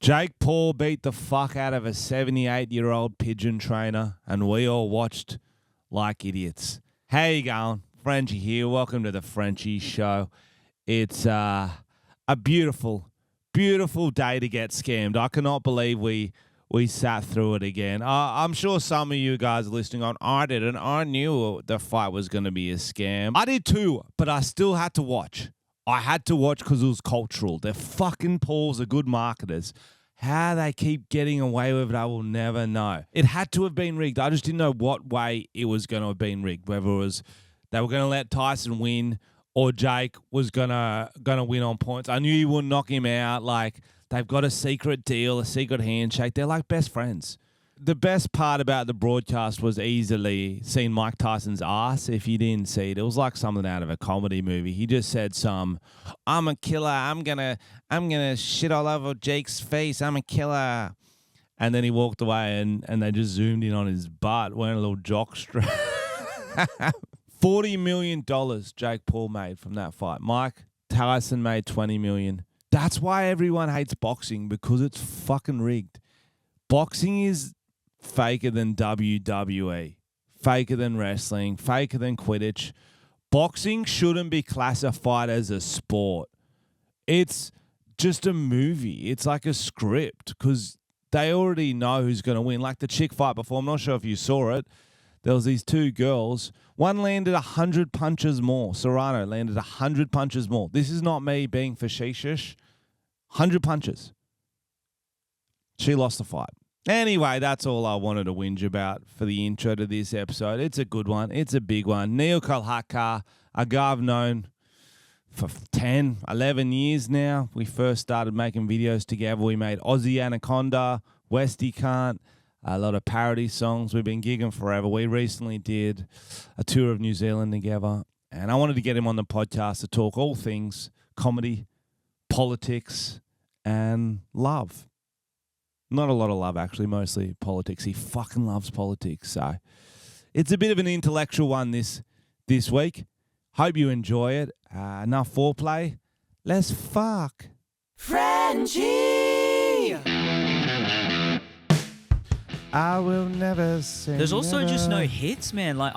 Jake Paul beat the fuck out of a 78-year-old pigeon trainer, and we all watched like idiots. How you going? Frenchie here. Welcome to the Frenchie Show. It's a beautiful, beautiful day to get scammed. I cannot believe we sat through it again. I'm sure some of you guys listening on, I didn't. I knew the fight was going to be a scam. I did too, but I still had to watch. I had to watch because it was cultural. Their fucking Pauls are good marketers. How they keep getting away with it, I will never know. It had to have been rigged. I just didn't know what way it was going to have been rigged. Whether it was they were going to let Tyson win or Jake was gonna win on points. I knew he wouldn't knock him out. Like, they've got a secret deal, a secret handshake. They're like best friends. The best part about the broadcast was easily seeing Mike Tyson's ass. If you didn't see it, it was like something out of a comedy movie. He just said I'm a killer. I'm gonna shit all over Jake's face. I'm a killer. And then he walked away and they just zoomed in on his butt wearing a little jock strap. $40 million Jake Paul made from that fight. Mike Tyson made $20 million. That's why everyone hates boxing, because it's fucking rigged. Boxing is faker than WWE, faker than wrestling, faker than Quidditch. Boxing shouldn't be classified as a sport. It's just a movie. It's like a script because they already know who's going to win. Like the chick fight before, I'm not sure if you saw it. There was these two girls. One landed 100 punches more. Serrano landed 100 punches more. This is not me being facetious. 100 punches. She lost the fight. Anyway, that's all I wanted to whinge about for the intro to this episode. It's a good one. It's a big one. Neel Kolhatkar, a guy I've known for 10, 11 years now. We first started making videos together. We made Aussie Anaconda, Westy Can't, a lot of parody songs. We've been gigging forever. We recently did a tour of New Zealand together, and I wanted to get him on the podcast to talk all things comedy, politics, and love. Not a lot of love, actually, mostly politics. He fucking loves politics. So it's a bit of an intellectual one this week. Hope you enjoy it. Enough foreplay. Let's fuck. Frenchie! I will never say There's also never. just no hits, man. Like,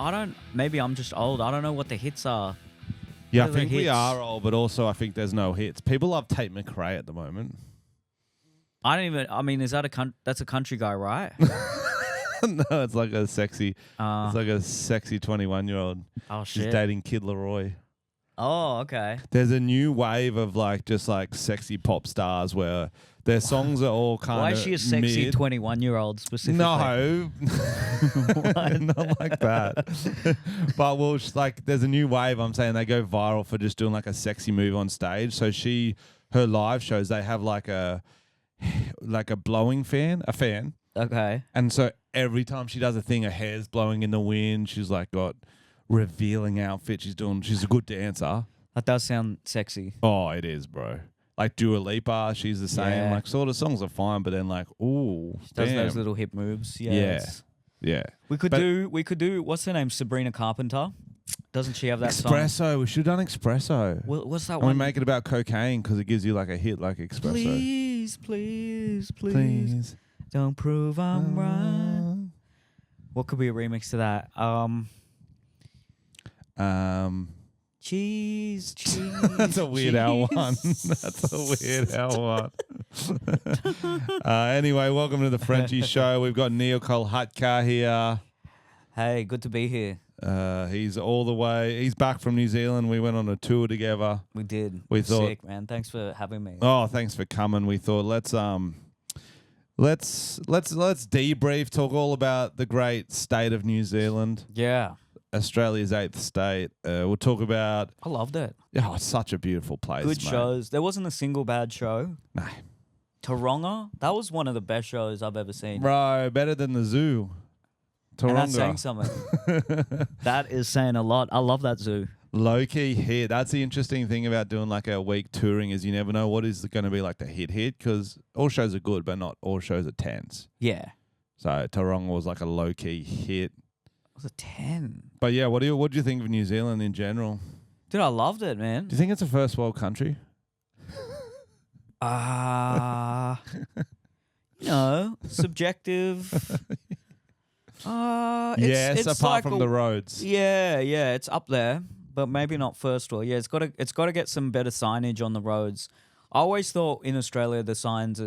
maybe I'm just old. I don't know what the hits are. Yeah, I What are the think we hits? are old, but also I think there's no hits. People love Tate McRae at the moment. Is that that's a country guy, right? No, it's like a sexy, it's like a sexy 21-year-old. Oh, She's shit. dating Kid Laroi. Oh, okay. There's a new wave of just sexy pop stars where their songs are all kind of Why is she a sexy mid. 21-year-old specifically? No, not like that. But there's a new wave. I'm saying they go viral for just doing like a sexy move on stage. So her live shows, they have like a blowing fan, Okay. and so every time she does a thing, her hair's blowing in the wind. She's like got revealing outfit. She's a good dancer. That does sound sexy. Oh, it is, bro. Like Dua Lipa, she's the same. Yeah. Like sort of songs are fine, but then ooh, Does damn. those little hip moves. Yeah. Yeah. Yeah. We could do, what's her name? Sabrina Carpenter? Doesn't she have that song? Espresso. We should have done Espresso. What's that And we one? make it about cocaine because it gives you like a hit like Espresso. Please, please, please. Don't prove I'm right. What could be a remix to that? Cheese, cheese. That's a Weird Al one. cheese. That's a Weird Al one. Anyway, welcome to the Frenchie Show. We've got Neel Kolhatkar here. Hey, good to be here. He's all the way. He's back from New Zealand. We went on a tour together. We did. We thought- Sick, man. Thanks for having me. Oh, thanks for coming. We thought let's debrief, talk all about the great state of New Zealand, Yeah. Australia's 8th state. We'll talk about I loved it. it's such a beautiful place. Good mate. shows. There wasn't a single bad show. No. Taronga, that was one of the best shows I've ever seen. Bro, better than the zoo. And that's saying Taronga. something. That is saying a lot. I love that zoo. Low-key hit. That's the interesting thing about doing like a week touring is you never know what is going to be like the hit because all shows are good, but not all shows are 10s. Yeah. So Taronga was like a low-key hit. It was a 10. But yeah, what do you think of New Zealand in general? Dude, I loved it, man. Do you think it's a first world country? No, subjective. Yes, it's apart like from the roads. Yeah, it's up there, but maybe not first world. Yeah, it's got to get some better signage on the roads. I always thought in Australia the signs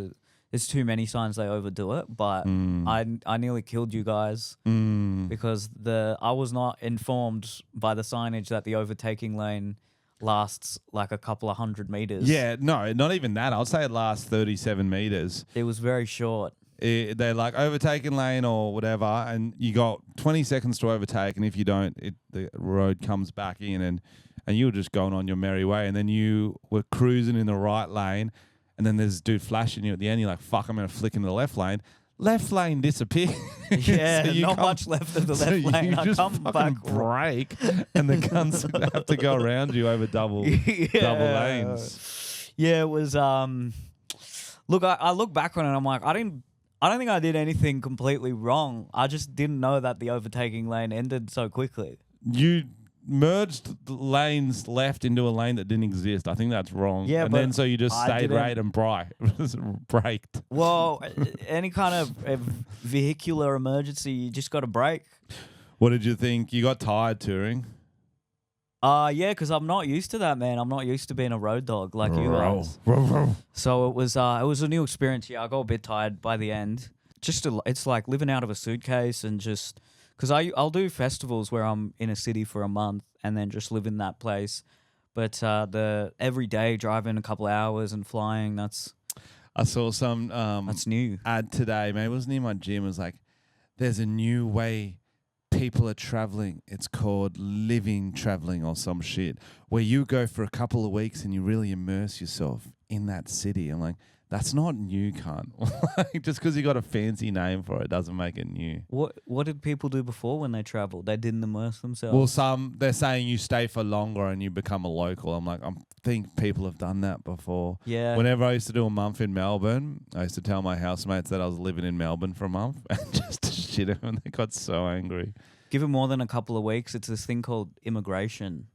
there's too many signs, they overdo it. But I nearly killed you guys because I was not informed by the signage that the overtaking lane lasts like a couple of 100 meters. Yeah, no, not even that. I'd say it lasts 37 meters. It was very short. They're like overtaking lane or whatever, and you got 20 seconds to overtake, and if you don't, the road comes back in, and you were just going on your merry way, and then you were cruising in the right lane, and then there's a dude flashing you at the end. You're like, "Fuck, I'm gonna flick into the left lane." Left lane disappears. Yeah, so not much left of the left lane. You I just come fucking back brake, and the cunts have to go around you over double lanes. Yeah, it was. Look, I look back on it, and I'm like, I don't think I did anything completely wrong. I just didn't know that the overtaking lane ended so quickly. You merged the lanes left into a lane that didn't exist. I think that's wrong. Yeah, and but then so you just stayed right and braked. Well, any kind of vehicular emergency, you just got to brake. What did you think? You got tired touring? Yeah, because I'm not used to that, man. I'm not used to being a road dog like you guys. So it was a new experience. Yeah, I got a bit tired by the end. It's like living out of a suitcase and just because I'll do festivals where I'm in a city for a month and then just live in that place. But the every day driving a couple hours and flying, I saw some that's new ad today. Maybe it was near my gym. It was like, there's a new way people are traveling. It's called living traveling or some shit, where you go for a couple of weeks and you really immerse yourself in that city. I'm like, that's not new, cunt. Like, just because you got a fancy name for it doesn't make it new. What did people do before when they traveled? They didn't immerse themselves. Well, they're saying you stay for longer and you become a local. I'm like, I think people have done that before. Yeah. Whenever I used to do a month in Melbourne, I used to tell my housemates that I was living in Melbourne for a month and just to shit them, and they got so angry. Give it more than a couple of weeks. It's this thing called immigration.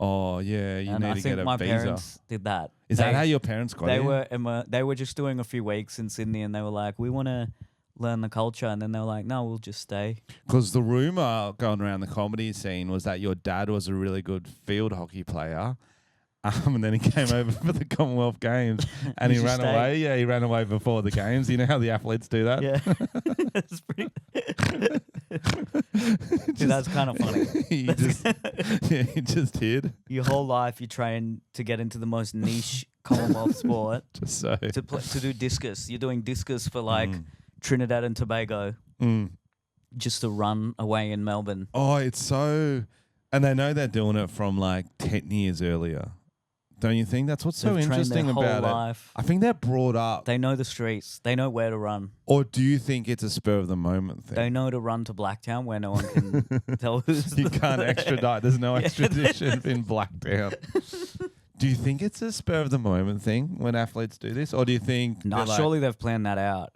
Oh yeah, you need to get a visa. I think my parents did that. Is that how your parents got in? They were just doing a few weeks in Sydney, and they were like, "We want to learn the culture," and then they were like, "No, we'll just stay." Because the rumor going around the comedy scene was that your dad was a really good field hockey player, and then he came over for the Commonwealth Games, and he ran away. Yeah, he ran away before the games. You know how the athletes do that? Yeah, it's pretty. Dude, that's kind of funny. He just hid. Your whole life you train to get into the most niche Commonwealth sport. Just so to do discus. You're doing discus for like Trinidad and Tobago. Just to run away in Melbourne. Oh, it's so... And they know they're doing it from like 10 years earlier. Don't you think? That's what's so interesting about it. I think they're brought up. They know the streets. They know where to run. Or do you think it's a spur of the moment thing? They know to run to Blacktown where no one can tell who's... You can't extradite. There's no extradition in Blacktown. Do you think it's a spur of the moment thing when athletes do this? Or do you think... No, surely they've planned that out.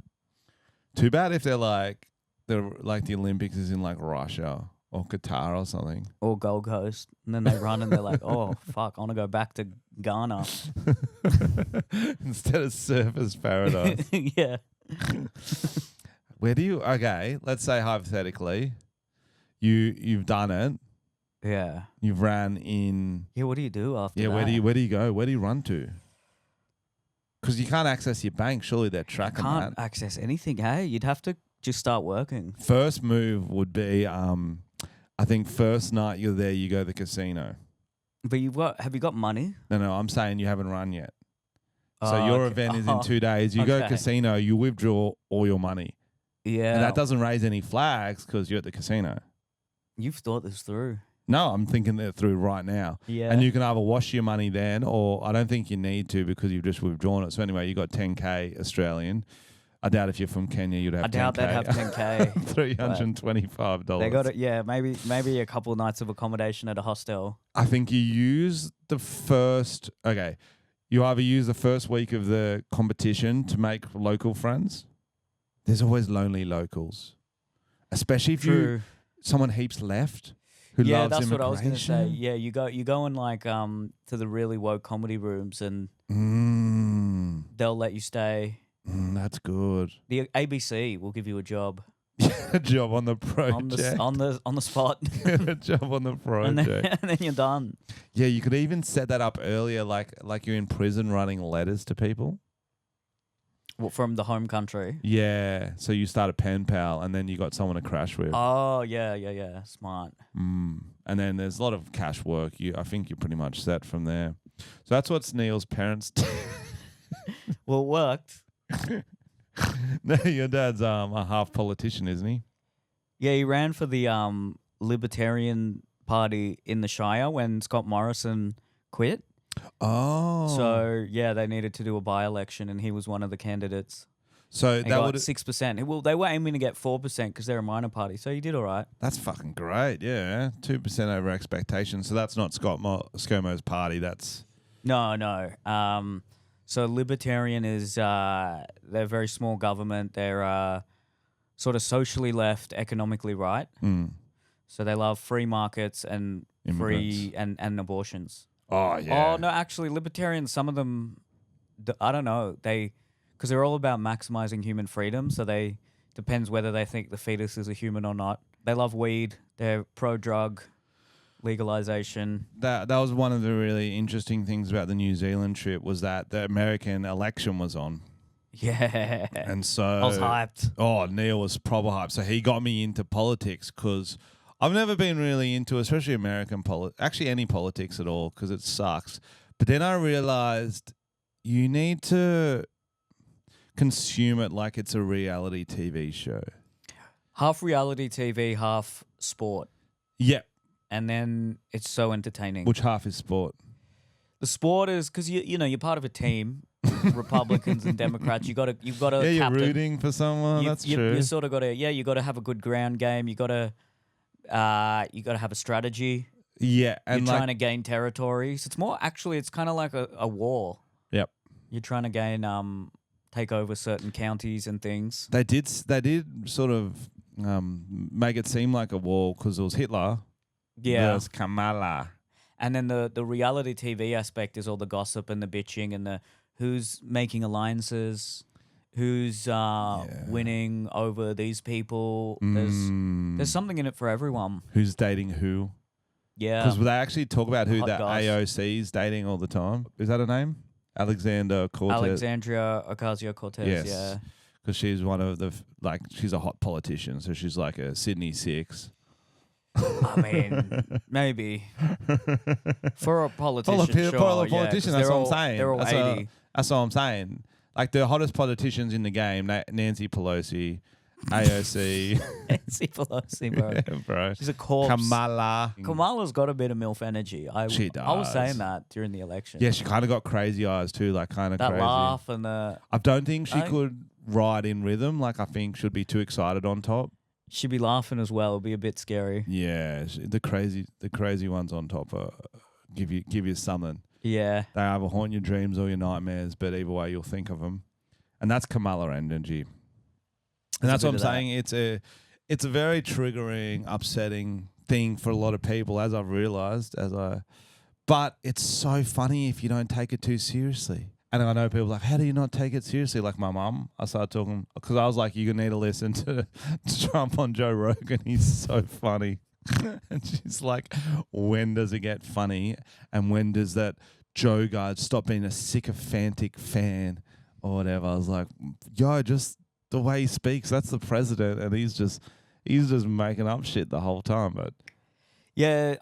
Too bad if they're like the Olympics is in like Russia or Qatar or something. Or Gold Coast. And then they run and they're like, oh, fuck, I want to go back to Ghana. Instead of surfers paradise. Yeah. Where do you... Okay, let's say hypothetically, you've done it. Yeah. You've ran in... Yeah, what do you do after that? Yeah, where do you go? Where do you run to? Because you can't access your bank. Surely they're tracking that. You can't access anything, hey? You'd have to just start working. First move would be... I think first night you're there, you go to the casino. But have you got money? No, I'm saying you haven't run yet. So your event is in 2 days. You go to casino, you withdraw all your money. Yeah. And that doesn't raise any flags because you're at the casino. You've thought this through. No, I'm thinking that through right now. Yeah. And you can either wash your money then, or I don't think you need to because you've just withdrawn it. So anyway, you got 10K Australian. I doubt if you're from Kenya, you'd have 10K. I doubt they'd have 10K. $325. They got it. Yeah, maybe a couple of nights of accommodation at a hostel. I think you use the first... Okay, you either use the first week of the competition to make local friends. There's always lonely locals. Especially if someone heaps left who loves that's immigration. what I was going to say. Yeah, you go in like to the really woke comedy rooms and they'll let you stay. That's good. The ABC will give you a job A job on the project. on the spot, A job on the and project. then you're done. Yeah, you could even set that up earlier, like you're in prison writing letters to people. Well, from the home country. Yeah, so you start a pen pal, and then you got someone to crash with. Oh yeah, smart. And then there's a lot of cash work. I think you're pretty much set from there. So that's what Neil's parents did. Well, it worked. No, your dad's a half politician, isn't he? Yeah, he ran for the Libertarian Party in the Shire when Scott Morrison quit. Oh. So yeah, they needed to do a by-election, and he was one of the candidates. So He that got would 6%. Well, they were aiming to get 4% because they're a minor party, so he did all right. That's fucking great. Yeah, 2% over expectation. So that's not ScoMo's party. That's No. So Libertarian is they're very small government. They're sort of socially left, economically right. So they love free markets and free and abortions. Oh yeah. Oh no, actually, libertarians. Some of them, I don't know. Because they're all about maximizing human freedom. So depends whether they think the fetus is a human or not. They love weed. They're pro-drug legalization. That was one of the really interesting things about the New Zealand trip was that the American election was on. Yeah. And so I was hyped. Oh, Neil was proper hyped. So he got me into politics because I've never been really into, especially American politics, actually any politics at all, because it sucks. But then I realized you need to consume it like it's a reality TV show. Half reality TV, half sport. Yep. And then it's so entertaining. Which half is sport? The sport is because you're part of a team, Republicans and Democrats. You've got to. Yeah, you're rooting for someone. That's true. You sort of got to. Yeah, you got to have a good ground game. You got to have a strategy. Yeah, and you're trying to gain territories. It's more actually. It's kind of like a war. Yep. You're trying to gain take over certain counties and things. They did sort of make it seem like a war because it was Hitler. Yeah. Versus Kamala. And then the reality TV aspect is all the gossip and the bitching and the who's making alliances, who's winning over these people. There's something in it for everyone. Who's dating who? Yeah. Because they actually talk about who Hot that goss. AOC is dating all the time. Is that her name? Alexandria Ocasio-Cortez. Yes. Yes. Yeah. Because she's one of the, she's a hot politician. So she's like a Sydney 6. I mean, maybe. For a politician, For a politician, that's what I'm saying. They're all 80. That's what I'm saying. Like the hottest politicians in the game, Nancy Pelosi, AOC. Nancy Pelosi, bro. Yeah, bro. She's a corpse. Kamala's got a bit of MILF energy. She does. I was saying that during the election. Yeah, she kind of got crazy eyes too, like kind of that crazy. laugh and the... I don't think she could ride in rhythm. Like I think she'd be too excited on top. She'd be laughing as well. It'd be a bit scary. Yeah, the crazy ones on top give you something. Yeah. They either haunt your dreams or your nightmares, but either way, you'll think of them. And that's Kamala energy. And that's what I'm saying. It's a very triggering, upsetting thing for a lot of people, as I've realized. But it's so funny if you don't take it too seriously. And I know people are like, how do you not take it seriously? Like my mum, I started talking because I was like, you need to listen to Trump on Joe Rogan. He's so funny. And she's like, when does it get funny? And when does that Joe guy stop being a sycophantic fan or whatever? I was like, yo, just the way he speaks, that's the president. And he's just making up shit the whole time. But yeah,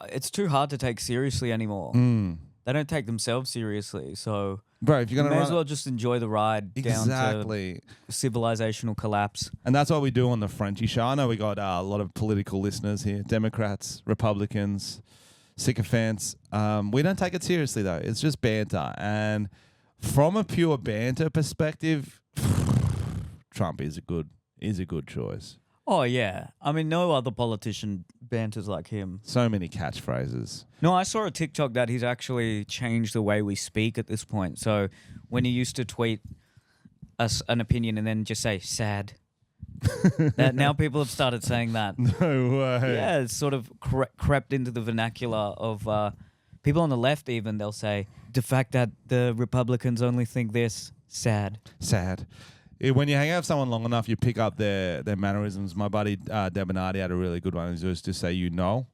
it's too hard to take seriously anymore. They don't take themselves seriously. So... Bro, if you're gonna may as well just enjoy the ride down to civilizational collapse. And that's what we do on the Frenchie Show. I know we got a lot of political listeners here, Democrats, Republicans, sycophants. We don't take it seriously though. It's just banter. And from a pure banter perspective, Trump is a good choice. Oh yeah, I mean no other politician banters like him. So many catchphrases. No, I saw a TikTok that he's actually changed the way we speak at this point. So when he used to tweet us an opinion and then just say sad, that now people have started saying that. No way. Yeah, it's sort of crept into the vernacular of people on the left. Even they'll say the fact that the Republicans only think this. Sad. When you hang out with someone long enough, you pick up their mannerisms. My buddy Debonardi had a really good one. He used to say, you know.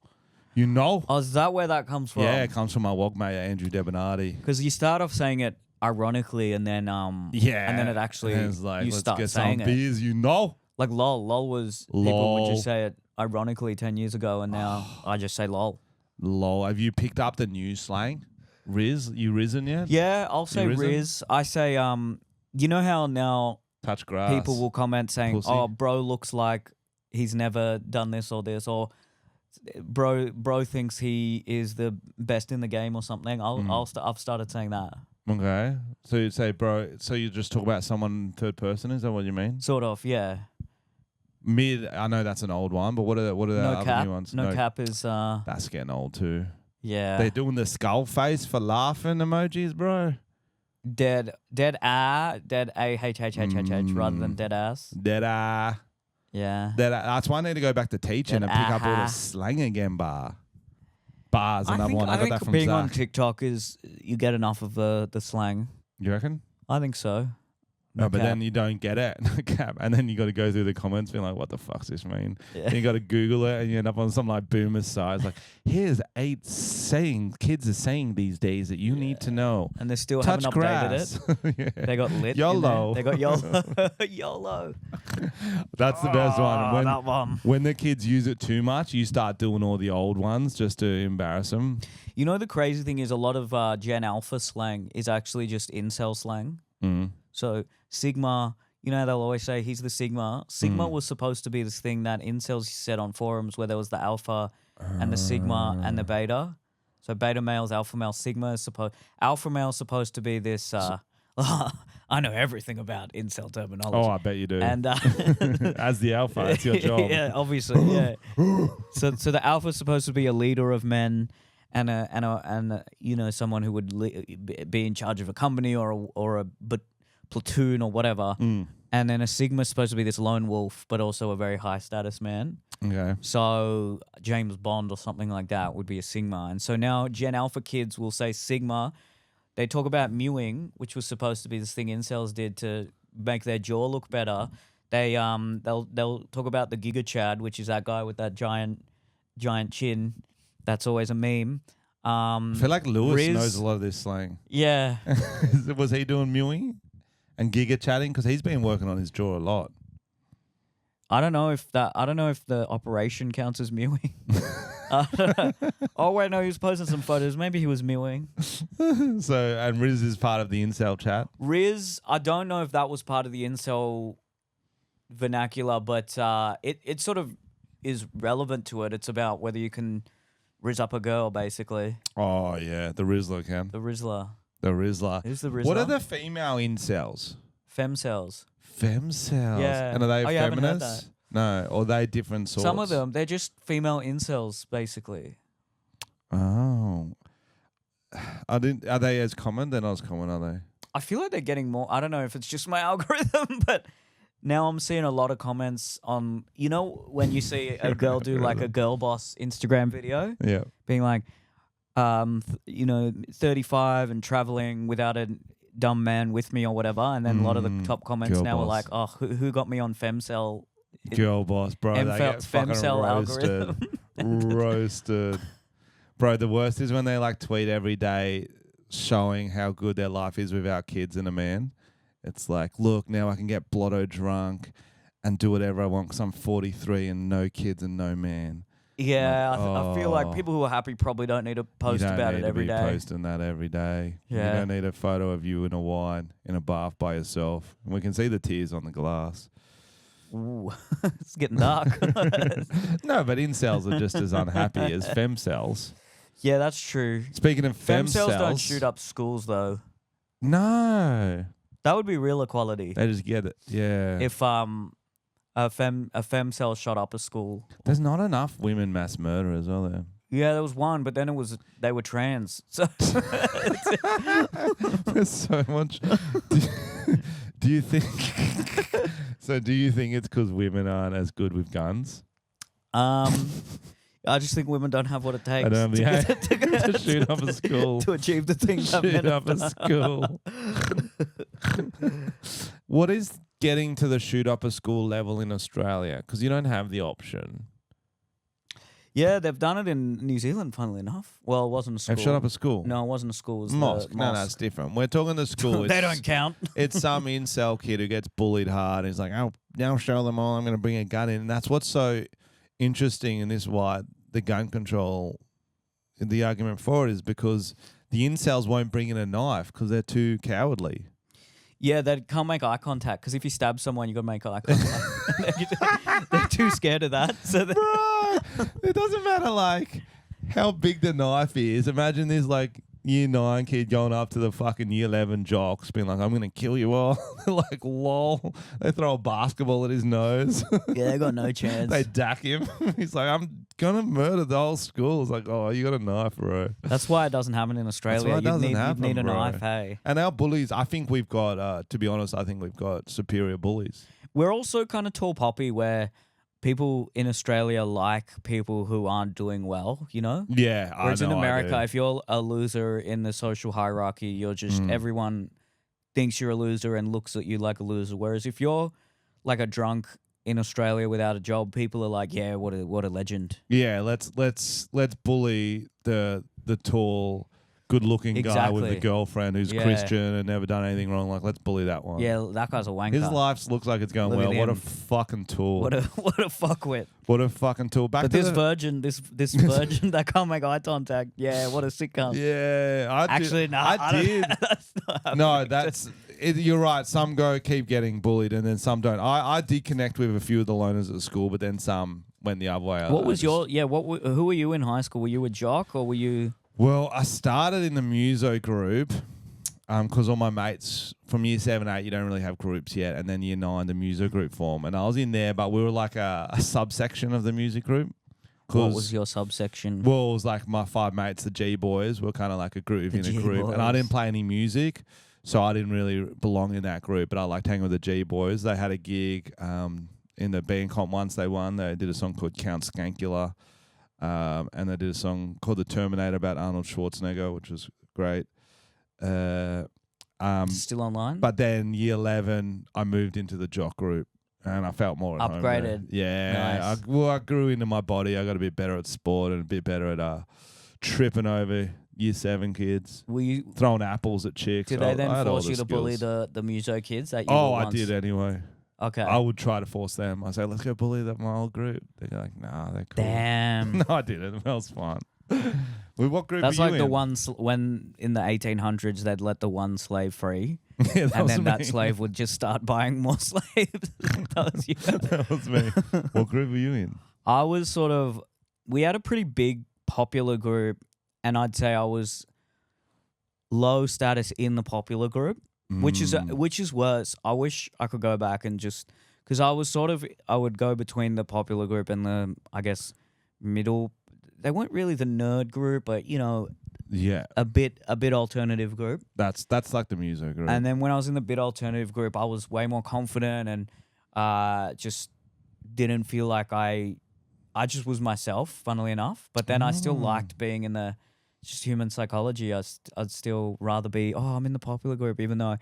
Oh, is that where that comes from? Yeah, it comes from my wog mate, Andrew Debonardi. Because you start off saying it ironically, and then and then it actually it's like, you let's start get saying some it. beers, you know. Like lol. Lol was people would just say it ironically 10 years ago, and now I just say lol. Lol. Have you picked up the new slang? Riz? You risen yet? Yeah, I'll say risen? Riz. I say you know how now Touch grass. people will comment saying, Pussy. "Oh, bro looks like he's never done this or this," or "Bro thinks he is the best in the game" or something. I've started saying that. Okay. So you'd say, bro, so you just talk about someone third person? Is that what you mean? Sort of, yeah. Mid, I know that's an old one, but what are the No other cap. new ones? No cap is That's getting old too. yeah. They're doing the skull face for laughing emojis, bro. Dead A rather than dead ass. Dead Yeah. That's why I need to go back to teaching and pick up all the slang again, Bars, another one. I got that from being Zach. on TikTok is you get enough of the slang. You reckon? I think so. No, but cap. then you don't get it. No cap. And then you got to go through the comments being like, what the fuck's this mean? Yeah. And you got to Google it and you end up on some like boomer site. It's like, here's 8 sayings kids are saying these days that you need to know. And they still Touch haven't grass. updated it. Yeah. They got lit. YOLO. They got YOLO. YOLO. That's the best one. That one. When the kids use it too much, you start doing all the old ones just to embarrass them. You know, the crazy thing is a lot of Gen Alpha slang is actually just incel slang. Mm. So Sigma, you know, they'll always say he's the Sigma. Sigma was supposed to be this thing that incels said on forums where there was the Alpha and the Sigma and the Beta. So beta males, alpha male, Sigma is supposed. Alpha male is supposed to be this. I know everything about incel terminology. Oh, I bet you do. And as the alpha, that's your job. Yeah, obviously, yeah. So the alpha is supposed to be a leader of men, and you know, someone who would be in charge of a company or a platoon or whatever. Mm. And then a Sigma is supposed to be this lone wolf, but also a very high status man. Okay. So James Bond or something like that would be a Sigma. And so now Gen Alpha kids will say Sigma. They talk about mewing, which was supposed to be this thing incels did to make their jaw look better. They'll talk about the Giga Chad, which is that guy with that giant chin. That's always a meme. I feel like Lewis Riz, knows a lot of this slang. Yeah. Was he doing mewing and giga chatting? Because he's been working on his jaw a lot. I don't know if the operation counts as mewing. Oh wait, no, he was posting some photos. Maybe he was mewing. So, and Riz is part of the incel chat. Riz, I don't know if that was part of the incel vernacular, but it sort of is relevant to it. It's about whether you can riz up a girl, basically. Oh yeah, the Rizzler cam. The Rizzler. The Rizzler. Who's the Rizzler? What are the female incels? Femcells. Femcells. Yeah. And are they Oh, you haven't heard feminists? No, or are they different sorts? Some of them, they're just female incels, basically. Oh. Are they as common? They're not as common, are they? I feel like they're getting more. I don't know if it's just my algorithm, but now I'm seeing a lot of comments on, you know, when you see a girl do like a girl boss Instagram video, Yeah. being like, 35 and traveling without a dumb man with me or whatever. And then a lot of the top comments girl now are boss. like, oh, who got me on femcel? Girl boss, bro. They get fucking Femcel roasted. algorithm. Roasted. Bro, the worst is when they like tweet every day showing how good their life is without kids and a man. It's like, look, now I can get blotto drunk and do whatever I want because I'm 43 and no kids and no man. Yeah, Like, I feel like people who are happy probably don't need to post you don't about need it every to be day. posting that every day. Yeah. You don't need a photo of you in a wine in a bath by yourself. And we can see the tears on the glass. Ooh, it's getting dark. No, but incels are just as unhappy as femcells. Yeah, that's true. Speaking of Femcells don't shoot up schools, though. No. That would be real equality. They just get it. Yeah. If a femcell shot up a school. There's not enough women mass murderers, are there? Yeah, there was one, but then they were trans. So There's so much. Do you think? So, do you think it's because women aren't as good with guns? I just think women don't have what it takes I don't have the to to shoot up a school. to achieve the things that Shoot men up have a done. school. What is getting to the shoot up a school level in Australia? Because you don't have the option. Yeah, they've done it in New Zealand, funnily enough. Well, it wasn't a school. They've shut up a school. No, it wasn't a school. It was Mosque. the No, mosque. it's different. We're talking the school. They don't count. It's some incel kid who gets bullied hard. He's like, I'll show them all. I'm going to bring a gun in. And that's what's so interesting, and this is why the gun control, the argument for it is because the incels won't bring in a knife because they're too cowardly. Yeah, they can't make eye contact because if you stab someone, you got to make eye contact. They're too scared of that. So Bro, it doesn't matter like how big the knife is. Imagine this like year 9 kid going up to the fucking year 11 jocks being like, I'm going to kill you all. They're like, lol. They throw a basketball at his nose. yeah, they got no chance. They dack him. He's like, I'm going to murder the whole school. It's like, oh, you got a knife, bro. That's why it doesn't happen in Australia. You'd need a knife, hey. And our bullies, I think we've got, to be honest, I think we've got superior bullies. We're also kind of tall poppy where people in Australia like people who aren't doing well, you know? Yeah, Whereas I know, in America, I do. if you're a loser in the social hierarchy, you're just everyone thinks you're a loser and looks at you like a loser. Whereas if you're like a drunk in Australia without a job, people are like, yeah, what a legend. Yeah, let's bully the tall, good-looking guy with a Exactly. girlfriend who's Yeah. Christian and never done anything wrong. Like, let's bully that one. Yeah, that guy's a wanker. His life looks like it's going Look at well. What a him. fucking tool. What a fuckwit. What a fucking tool. Back But to this the, virgin, this virgin that can't make eye contact, yeah, what a sick cunt. Yeah, Actually, no, I did. That's not how No, it that's you're right. Some keep getting bullied, and then some don't. I did connect with a few of the loners at school, but then some went the other way. What was who were you in high school? Were you a jock or were you? Well, I started in the muso group because all my mates from year 7, 8, you don't really have groups yet, and then year 9, the muso group form, and I was in there, but we were like a subsection of the music group. What was your subsection? Well, it was like my 5 mates, the G boys, were kind of like a group The in a G group, and I boys. didn't play any music, so I didn't really belong in that group. But I liked hanging with the G boys. They had a gig in the band comp once. They won. They did a song called Count Skankula, and they did a song called The Terminator about Arnold Schwarzenegger, which was great. Still online? But then year 11, I moved into the jock group. And I felt more at home there. Upgraded. Yeah. Nice. I grew into my body. I got a bit better at sport and a bit better at tripping over year 7 kids, Were you? throng apples at chicks. Did they then I had all force the you to bully skills. the muso kids that you? Oh, were I once? did anyway. Okay. I would try to force them. I say, let's go bully my old group. They're like, nah, they're cool. Damn. No, I didn't. That was fun. Well, what group That's were you like the in? ones when in the 1800s they'd let the one slave free, Yeah, that and was then me. that slave would just start buying more slaves. That was you. That was me. What group were you in? I was sort of. We had a pretty big popular group, and I'd say I was low status in the popular group, which is worse. I wish I could go back and just because I would go between the popular group and the I guess middle. They weren't really the nerd group, but Yeah, a bit alternative group. that's like the music group. And then when I was in the bit alternative group, I was way more confident and just didn't feel like I just was myself, funnily enough. But then I still liked being in the just human psychology. I'd still rather be, I'm in the popular group, even though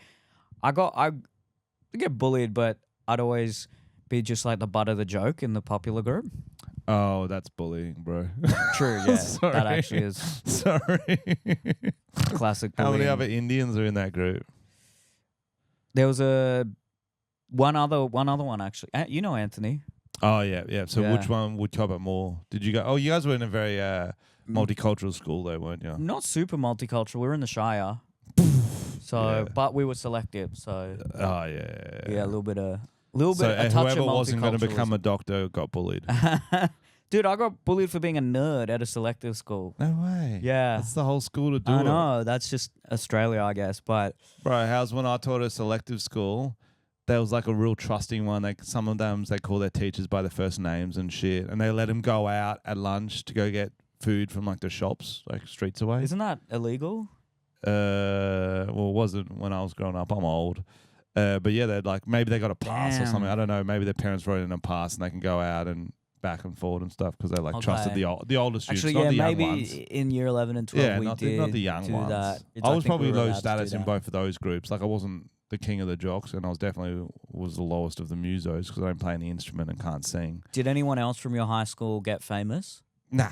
I get bullied, but I'd always be just like the butt of the joke in the popular group. Oh, that's bullying, bro. True, yeah. Sorry. That actually is Sorry. classic How bullying. many other Indians are in that group? There was one other one actually. You know Anthony. Oh, yeah. So Yeah. which one would cover more? Did you go? Oh, you guys were in a very multicultural school though, weren't you? Not super multicultural. We were in the Shire. So, Yeah. but we were selective. So, Oh, yeah. yeah, a little bit, a touch whoever of wasn't going to multiculturalism. become a doctor got bullied. Dude, I got bullied for being a nerd at a selective school. No way. Yeah. That's the whole school to do I it. know. That's just Australia, I guess. But Bro, how's when I taught a selective school? There was like a real trusting one. Like some of them, they call their teachers by their first names and shit. And they let them go out at lunch to go get food from like the shops, like streets away. isn't that illegal? Well, it wasn't when I was growing up. I'm old. But yeah, they'd like, maybe they got a pass or something. Damn. I don't know. Maybe their parents wrote in a pass and they can go out and back and forward and stuff because they like Okay. trusted the older students, Actually, not yeah, the young maybe ones. in year 11 and 12 we Not did not the young do ones. that. I was think probably we were low allowed to do status in that. both of those groups. Like I wasn't the king of the jocks, and I was definitely was the lowest of the musos because I don't play any instrument and can't sing. Did anyone else from your high school get famous? Nah.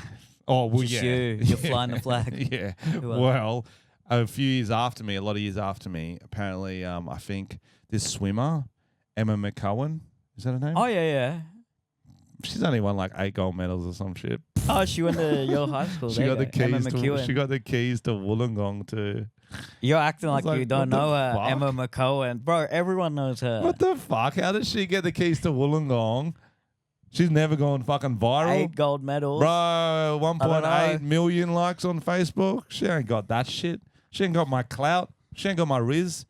Oh well, Just yeah. you're flying the flag. Yeah. Who else? Well, a few years after me, a lot of years after me, apparently, I think this swimmer, Emma McCowan, is that her name? Oh yeah. She's only won like 8 gold medals or some shit. Oh, she went to your high school. She There got you the go. Emma keys. McEwen. She got the keys to Wollongong too. You're acting like like, you don't what the know her, fuck? Emma McCowan. Bro, everyone knows her. What the fuck? How did she get the keys to Wollongong? She's never gone fucking viral. 8 gold medals. Bro, know. 1.8 million likes on Facebook. She ain't got that shit. She ain't got my clout. She ain't got my riz.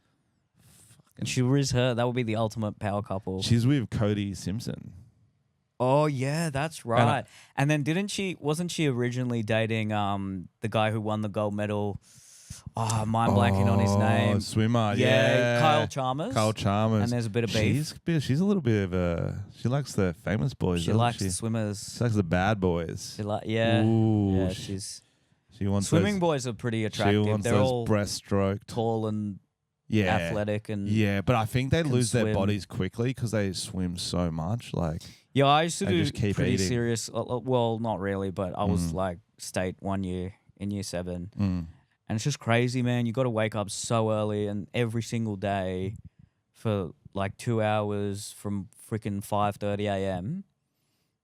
She riz her. That would be the ultimate power couple. She's with Cody Simpson. Oh yeah, that's right. And then wasn't she originally dating the guy who won the gold medal? Oh, mind blanking on his name. Swimmer, yeah. Kyle Chalmers. Kyle Chalmers. And there's a bit of beef. She's a little bit of a... She likes the famous boys, She doesn't likes she? the swimmers. She likes the bad boys. Yeah. Ooh, Yeah, she wants swimming those, boys are pretty She attractive. wants They're those all breaststroked. tall and Yeah. athletic and Yeah, but I think they can lose their swim. bodies quickly because they swim so much. Like, yeah. I used to They do just keep pretty eating. serious. Well, not really, but I was like state one year in year 7. And it's just crazy, man. You got to wake up so early and every single day for like 2 hours from freaking 5:30 a.m.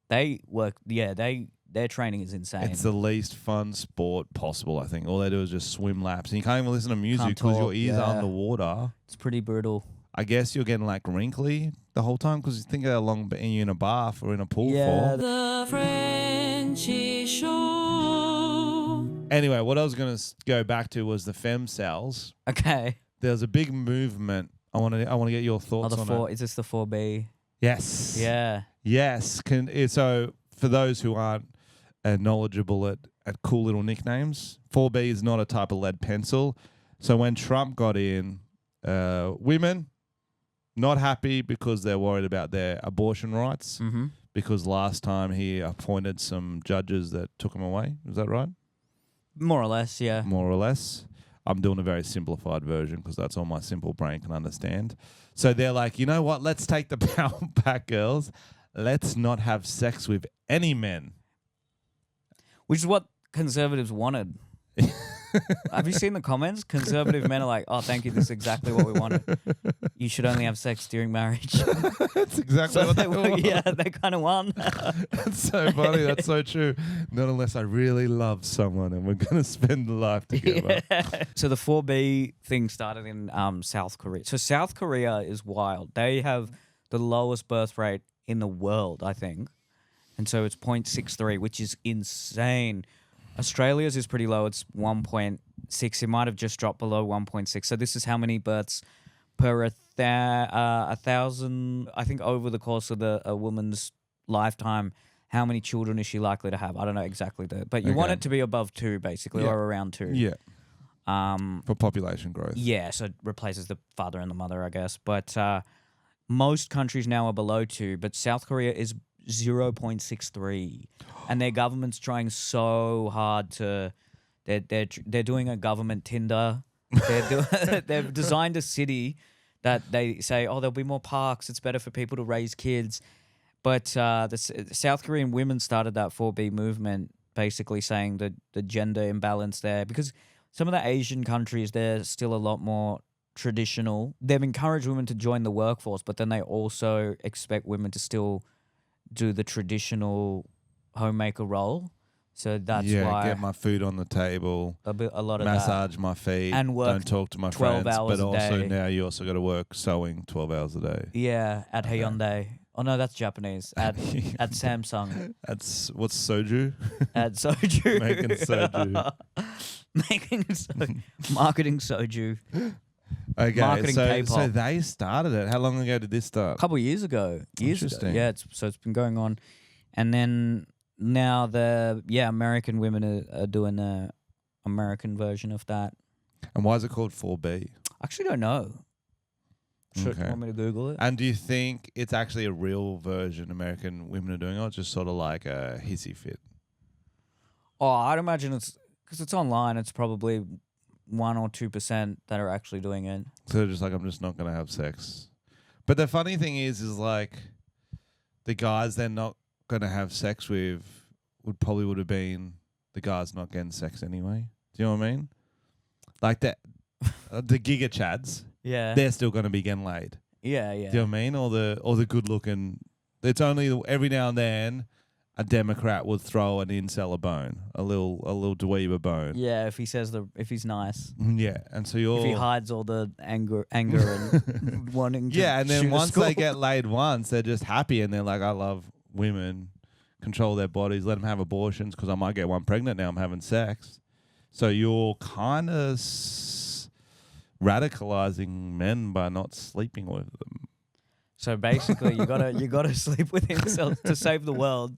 They work. Yeah, their training is insane. it's the least fun sport possible, I think. All they do is just swim laps. And you can't even listen to music Can't because your talk, ears are yeah. underwater. It's pretty brutal. I guess you're getting like wrinkly the whole time because you think how long you're in a bath or in a pool for. The Frenchie Show. Anyway, what I was going to go back to was the femcells. Okay. There's a big movement. I want to get your thoughts on it. Is this the 4B? Yes. Yeah. Yes. So for those who aren't knowledgeable at cool little nicknames, 4B is not a type of lead pencil. So when Trump got in, women not happy because they're worried about their abortion rights Mm-hmm. because last time he appointed some judges that took them away. Is that right? More or less, yeah. More or less. I'm doing a very simplified version because that's all my simple brain can understand. So they're like, you know what? Let's take the power back, girls. Let's not have sex with any men. Which is what conservatives wanted. Have you seen the comments? Conservative men are like, oh, thank you. This is exactly what we wanted. You should only have sex during marriage. That's exactly So what they want. yeah, they kind of won. That's so funny. That's so true. Not unless I really love someone and we're going to spend life together. Yeah. So the 4B thing started in South Korea. So South Korea is wild. They have the lowest birth rate in the world, I think. And so it's 0.63, which is insane. Australia's is pretty low. It's 1.6. It might have just dropped below 1.6. So this is how many births per 1,000. I think over the course of a woman's lifetime, how many children is she likely to have? I don't know exactly but you want Okay. it to be above 2, basically, Yeah. or around 2. Yeah. For population growth. Yeah, so it replaces the father and the mother, I guess. But most countries now are below 2, but South Korea is 0.63, and their government's trying so hard to. They're doing a government Tinder. They've designed a city that they say, oh, there'll be more parks. It's better for people to raise kids. But the South Korean women started that 4B movement, basically saying that the gender imbalance there, because some of the Asian countries, they're still a lot more traditional. They've encouraged women to join the workforce, but then they also expect women to still do the traditional homemaker role. So that's why get my food on the table, a lot of that. massage my feet, And work don't talk to my 12 friends. hours But a also day. now you also got to work sewing 12 hours a day. Yeah, at Hyundai. Oh no, that's Japanese. At Samsung. That's what's soju? At soju. Making soju. Marketing soju. Okay, Marketing so K-pop. they started it. How long ago did this start? A couple of years ago. Interesting. Yeah, it's been going on. And then now American women are doing the American version of that. And why is it called 4B? I actually don't know. Should you want me to Google it? And do you think it's actually a real version American women are doing, or just sort of like a hissy fit? Oh, I'd imagine it's because it's online. It's probably 1 or 2% that are actually doing it. So they're just like, I'm just not going to have sex. But the funny thing is like the guys they're not going to have sex with would have been the guys not getting sex anyway. Do you know what I mean? Like that, the Giga Chads. Yeah. They're still going to be getting laid. Yeah. Do you know what I mean? Or the good looking. It's only every now and then a Democrat would throw an incel a bone, a little dweeb a bone. Yeah, if he's nice. Yeah, and so if he hides all the anger and wanting to and then shoot a once school. they get laid once, they're just happy and they're like, I love women, control their bodies, let them have abortions because I might get one pregnant now I'm having sex. So you're kind of radicalizing men by not sleeping with them. So basically, you gotta sleep with incels to save the world.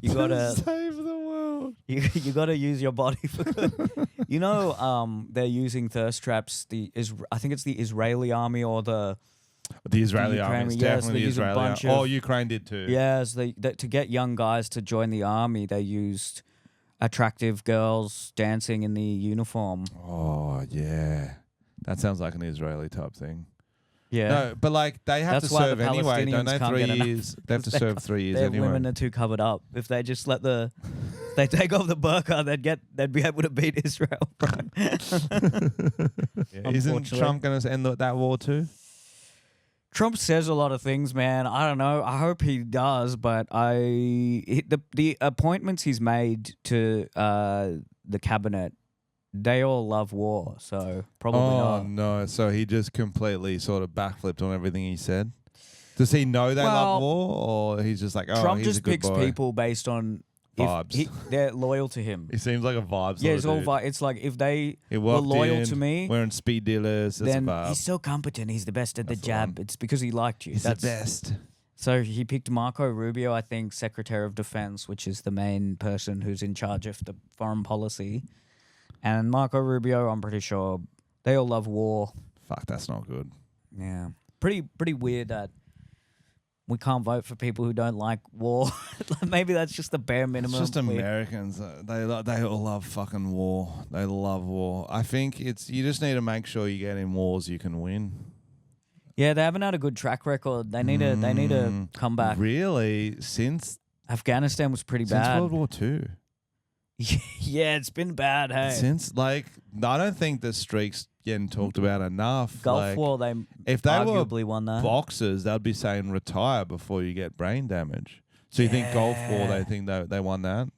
You gotta save the world. You gotta use your body for good. You know, they're using thirst traps. I think it's the Israeli army or the Israeli army. It's definitely the Israeli army. Oh, Ukraine did too. Yes, to get young guys to join the army, they used attractive girls dancing in the uniform. Oh yeah, that sounds like an Israeli type thing. Yeah. No, but like they have That's to why serve the anyway, don't they? Palestinians 3 can't years. They have to serve 3 years their anyway. women are too covered up. If they just they take off the burqa, they'd be able to beat Israel. Isn't Trump going to end that war too? Trump says a lot of things, man. I don't know. I hope he does, but the appointments he's made to the cabinet, they all love war, so probably not. Oh, no. So he just completely sort of backflipped on everything he said? Does he know they love war, or he's just like, oh, Trump he's just a good picks boy? people based on Vibes. They're loyal to him. He seems like a vibe. Yeah, it's all it's like if they were loyal to me, wearing speed dealers, that's then a vibe. he's so competent. He's the best at the jab. It's because he liked you. He's the best. So he picked Marco Rubio, I think, Secretary of Defense, which is the main person who's in charge of the foreign policy. And Marco Rubio, I'm pretty sure they all love war. Fuck, that's not good. Yeah, pretty weird that we can't vote for people who don't like war. Maybe that's just the bare minimum. It's just Americans. They all love fucking war. They love war. I think you just need to make sure you get in wars you can win. Yeah, they haven't had a good track record. They need to come back. Really? Since Afghanistan was pretty bad. Since World War II. Yeah, it's been bad, hey. Since I don't think the streak's getting talked about enough. Gulf War, if they arguably were won that. boxers, they'd be saying retire before you get brain damage. So you think Gulf War, they think they won that?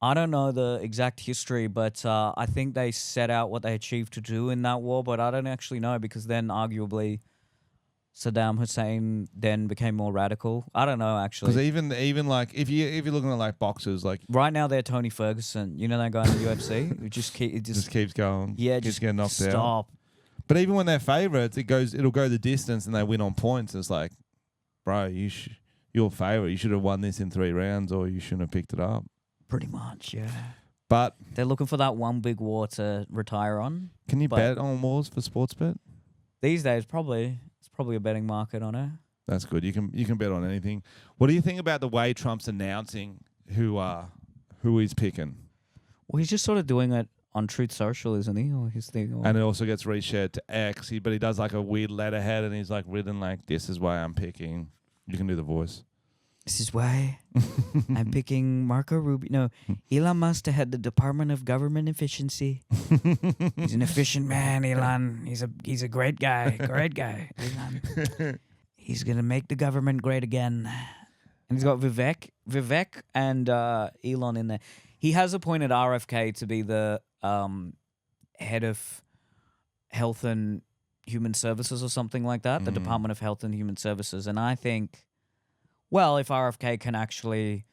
I don't know the exact history, but I think they set out what they achieved to do in that war, but I don't actually know because then arguably Saddam Hussein then became more radical. I don't know actually. Because even like if you're looking at like boxers, like right now they're Tony Ferguson. You know that guy in the UFC who just keeps going. Yeah, keeps just getting knocked out. Stop. But even when they're favorites, it'll go the distance and they win on points. It's like, bro, you're favorite. You should have won this in 3 rounds, or you shouldn't have picked it up. Pretty much, yeah. But they're looking for that one big war to retire on. Can you bet on wars for sports bet? These days, probably. Probably a betting market on it. That's good. You can bet on anything. What do you think about the way Trump's announcing who he's picking? Well, he's just sort of doing it on Truth Social, isn't he? Or his thing. And it also gets reshared to X. But he does like a weird letterhead, and he's like written like, "This is why I'm picking." You can do the voice. This is why I'm picking Marco Rubio. No, Elon Musk to head the Department of Government Efficiency. He's an efficient man, Elon. He's a great guy. Great guy, Elon. He's going to make the government great again. And he's got Vivek and Elon in there. He has appointed RFK to be the head of Health and Human Services or something like that, the Department of Health and Human Services. And I think, well, if RFK can actually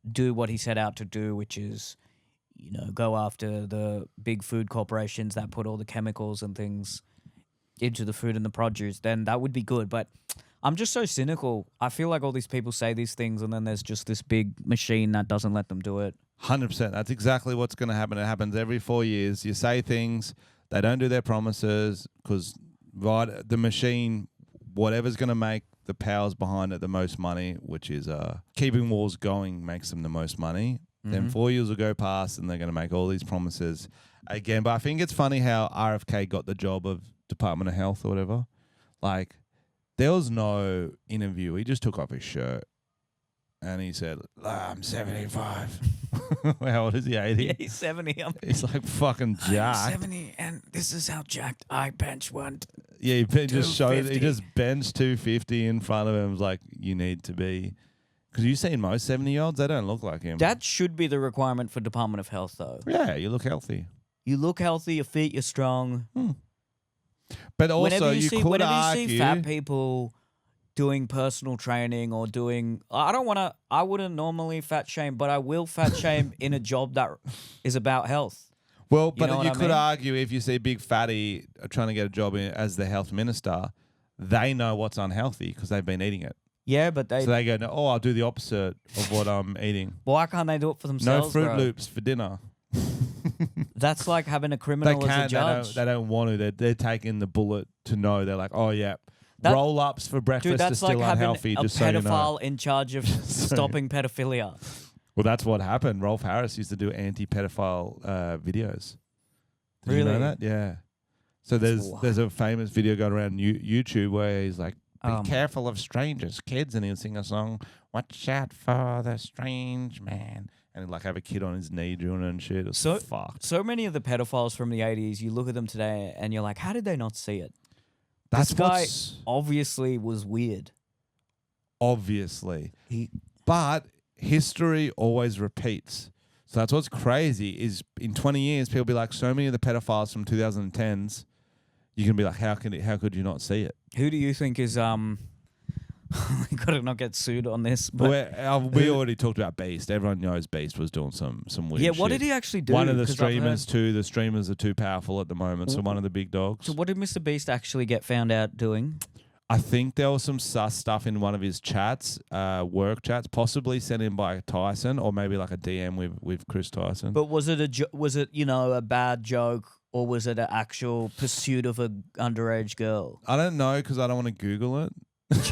do what he set out to do, which is, go after the big food corporations that put all the chemicals and things into the food and the produce, then that would be good. But I'm just so cynical. I feel like all these people say these things and then there's just this big machine that doesn't let them do it. 100%. That's exactly what's going to happen. It happens every 4 years. You say things, they don't do their promises because the machine whatever's going to make the powers behind it the most money, which is keeping wars going makes them the most money. Then 4 years will go past and they're going to make all these promises again. But I think it's funny how RFK got the job of Department of Health or whatever. Like, there was no interview. He just took off his shirt and he said, I'm 75. How old is he? 80? Yeah, he's 70. He's like fucking jacked. I'm 70, and this is how jacked I bench one. Yeah, he just showed. He just benched 250 in front of him. Was like, you need to be. Because you've seen most 70-year-olds, they don't look like him. That should be the requirement for Department of Health, though. Yeah, you look healthy. You look healthy, you're fit, you're strong. But also, whenever you argue, see fat people doing personal training or doing, I wouldn't normally fat shame, but I will fat shame in a job that is about health. Well, but know you what I could mean? argue if you see big fatty trying to get a job as the health minister, they know what's unhealthy because they've been eating it. Yeah, but So they go, oh, I'll do the opposite of what I'm eating. why can't they do it for No themselves, Fruit bro? Loops for dinner. That's like having a They criminal as a can't. judge. They don't want to. They're taking the bullet to know. They're like, oh yeah, That- roll-ups for breakfast Dude, are that's still like having unhealthy. a Just so you know. pedophile in charge of stopping pedophilia. Well, that's what happened. Rolf Harris used to do anti-pedophile videos. Did you Really? know that? Yeah. So there's a famous video going around YouTube where he's like, be careful of strangers, kids, and he'll sing a song, watch out for the strange man. And he'd like have a kid on his knee doing it and shit. It was fucked. So many of the pedophiles from the 80s, you look at them today and you're like, how did they not see it? That's This guy obviously was weird. Obviously. But history always repeats. So that's what's crazy is in 20 years, people be like, so many of the pedophiles from 2010s, you can be like, how could you not see it? Who do you think is we gotta not get sued on this? But We already talked about Beast. Everyone knows Beast was doing some weird shit. what did he actually do? One of the 'Cause I've streamers too. The streamers are too powerful at the moment. So one of the big dogs. So what did Mr. Beast actually get found out doing? I think there was some sus stuff in one of his chats, work chats, possibly sent in by Tyson or maybe like a DM with Chris Tyson. But was it a bad joke, or was it an actual pursuit of an underage girl? I don't know because I don't want to Google it.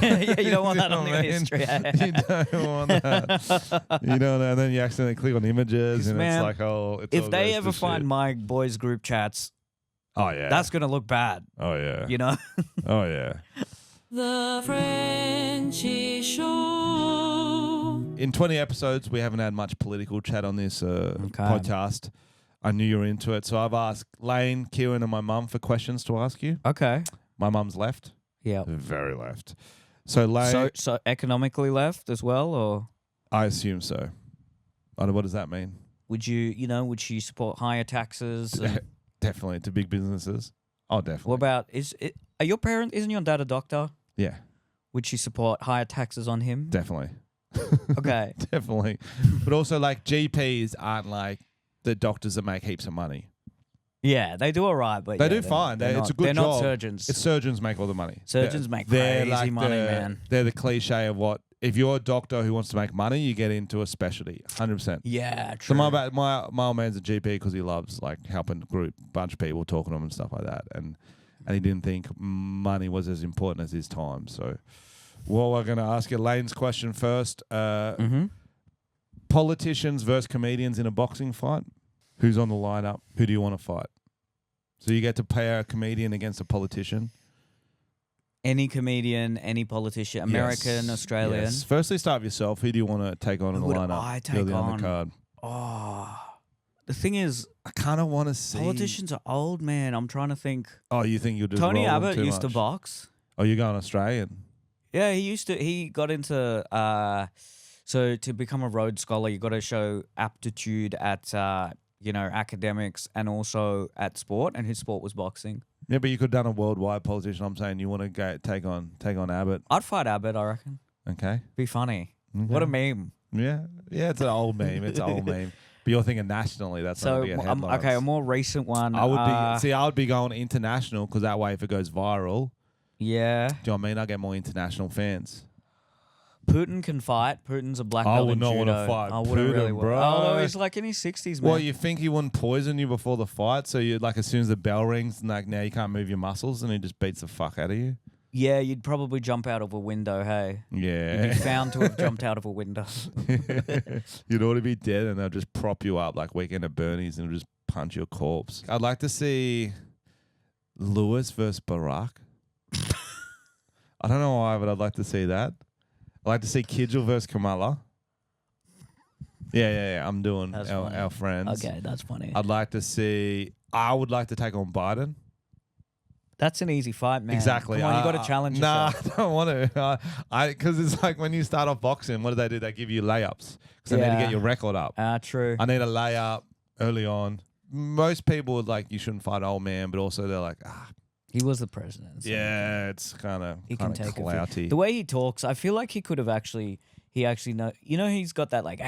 Yeah, you don't want that on the history. You don't want that. You don't know. And then you accidentally click on images and man, it's like, oh, if they ever find my boys' group chats, oh yeah, that's gonna look bad. Oh yeah, You know. oh yeah. The Frenchie Show. In 20 episodes, we haven't had much political chat on this podcast. I knew you were into it, so I've asked Lane, Kieran, and my mum for questions to ask you. Okay. My mum's left. Yeah. Very left. So Lane, So economically left as well, or I assume so. I don't know, what does that mean? would you support higher taxes? And Definitely to big businesses. Oh, definitely. what about isn't your dad a doctor? Yeah, Would you support higher taxes on him? definitely. Okay. Definitely. But also, like, GPs aren't like the doctors that make heaps of money. Yeah, they do all right, but They yeah, do they're fine. They're It's a not, good they're job. not surgeons. It's surgeons make all the money. Surgeons make They're crazy money, man. They're the cliche of what, if you're a doctor who wants to make money, you get into a specialty, 100%. Yeah, So true. my old man's a GP because he loves like helping a bunch of people, talking to them and stuff like that. And he didn't think money was as important as his time. So, well, we're going to ask you Lane's question first. Politicians versus comedians in a boxing fight. Who's on the lineup? Who do you want to fight? So you get to pair a comedian against a politician. Any comedian, any politician, American, Yes. Australian. Yes. Firstly, start with yourself. Who do you want to take on in the Who would lineup? I take You're the on? undercard. Oh, the thing is, I kind of want to see. politicians are old, man. I'm trying to think. Oh, you think you'll just Tony roll them Abbott too used to much? box. Oh, you're going Australian. Yeah, he got into so to become a Rhodes Scholar, you got to show aptitude at academics and also at sport, and his sport was boxing. Yeah, but you could have done a worldwide politician. I'm saying you want to go take on Abbott. I'd fight Abbott, I reckon. Okay. Be funny. Okay. What a meme. Yeah. Yeah, it's an old meme. It's an old meme. But you're thinking nationally. That's not So going to get headlines. okay, a more recent one. I would be going international because that way if it goes viral, Yeah, do you know what I mean? I get more international fans. Putin can fight. Putin's a black I belt would in not judo. wanna fight I wouldn't Putin, really want. bro. Although he's like in his 60s, man. Well, you think he wouldn't poison you before the fight? So you like as soon as the bell rings, like now you can't move your muscles, and he just beats the fuck out of you. Yeah, you'd probably jump out of a window, hey? You'd Yeah. be found to have jumped out of a window. You'd already be dead and they'll just prop you up like Weekend at Bernie's and just punch your corpse. I'd like to see Lewis versus Barack. I don't know why, but I'd like to see that. I'd like to see Kidgel versus Kamala. Yeah. I'm doing That's our, funny. our friends. Okay, that's funny. I would like to take on Biden. That's an easy fight, man. Exactly. Come on, you got to challenge Nah, yourself. I don't want to. Because it's like when you start off boxing, what do? They give you layups. Because they need to Yeah. get your record up. True. I need a layup early on. Most people would like, you shouldn't fight an old man, but also they're like, He was the president. So yeah, it's kind of he can take it. clouty. The way he talks, I feel like he could have actually. He actually know. You know, he's got that like,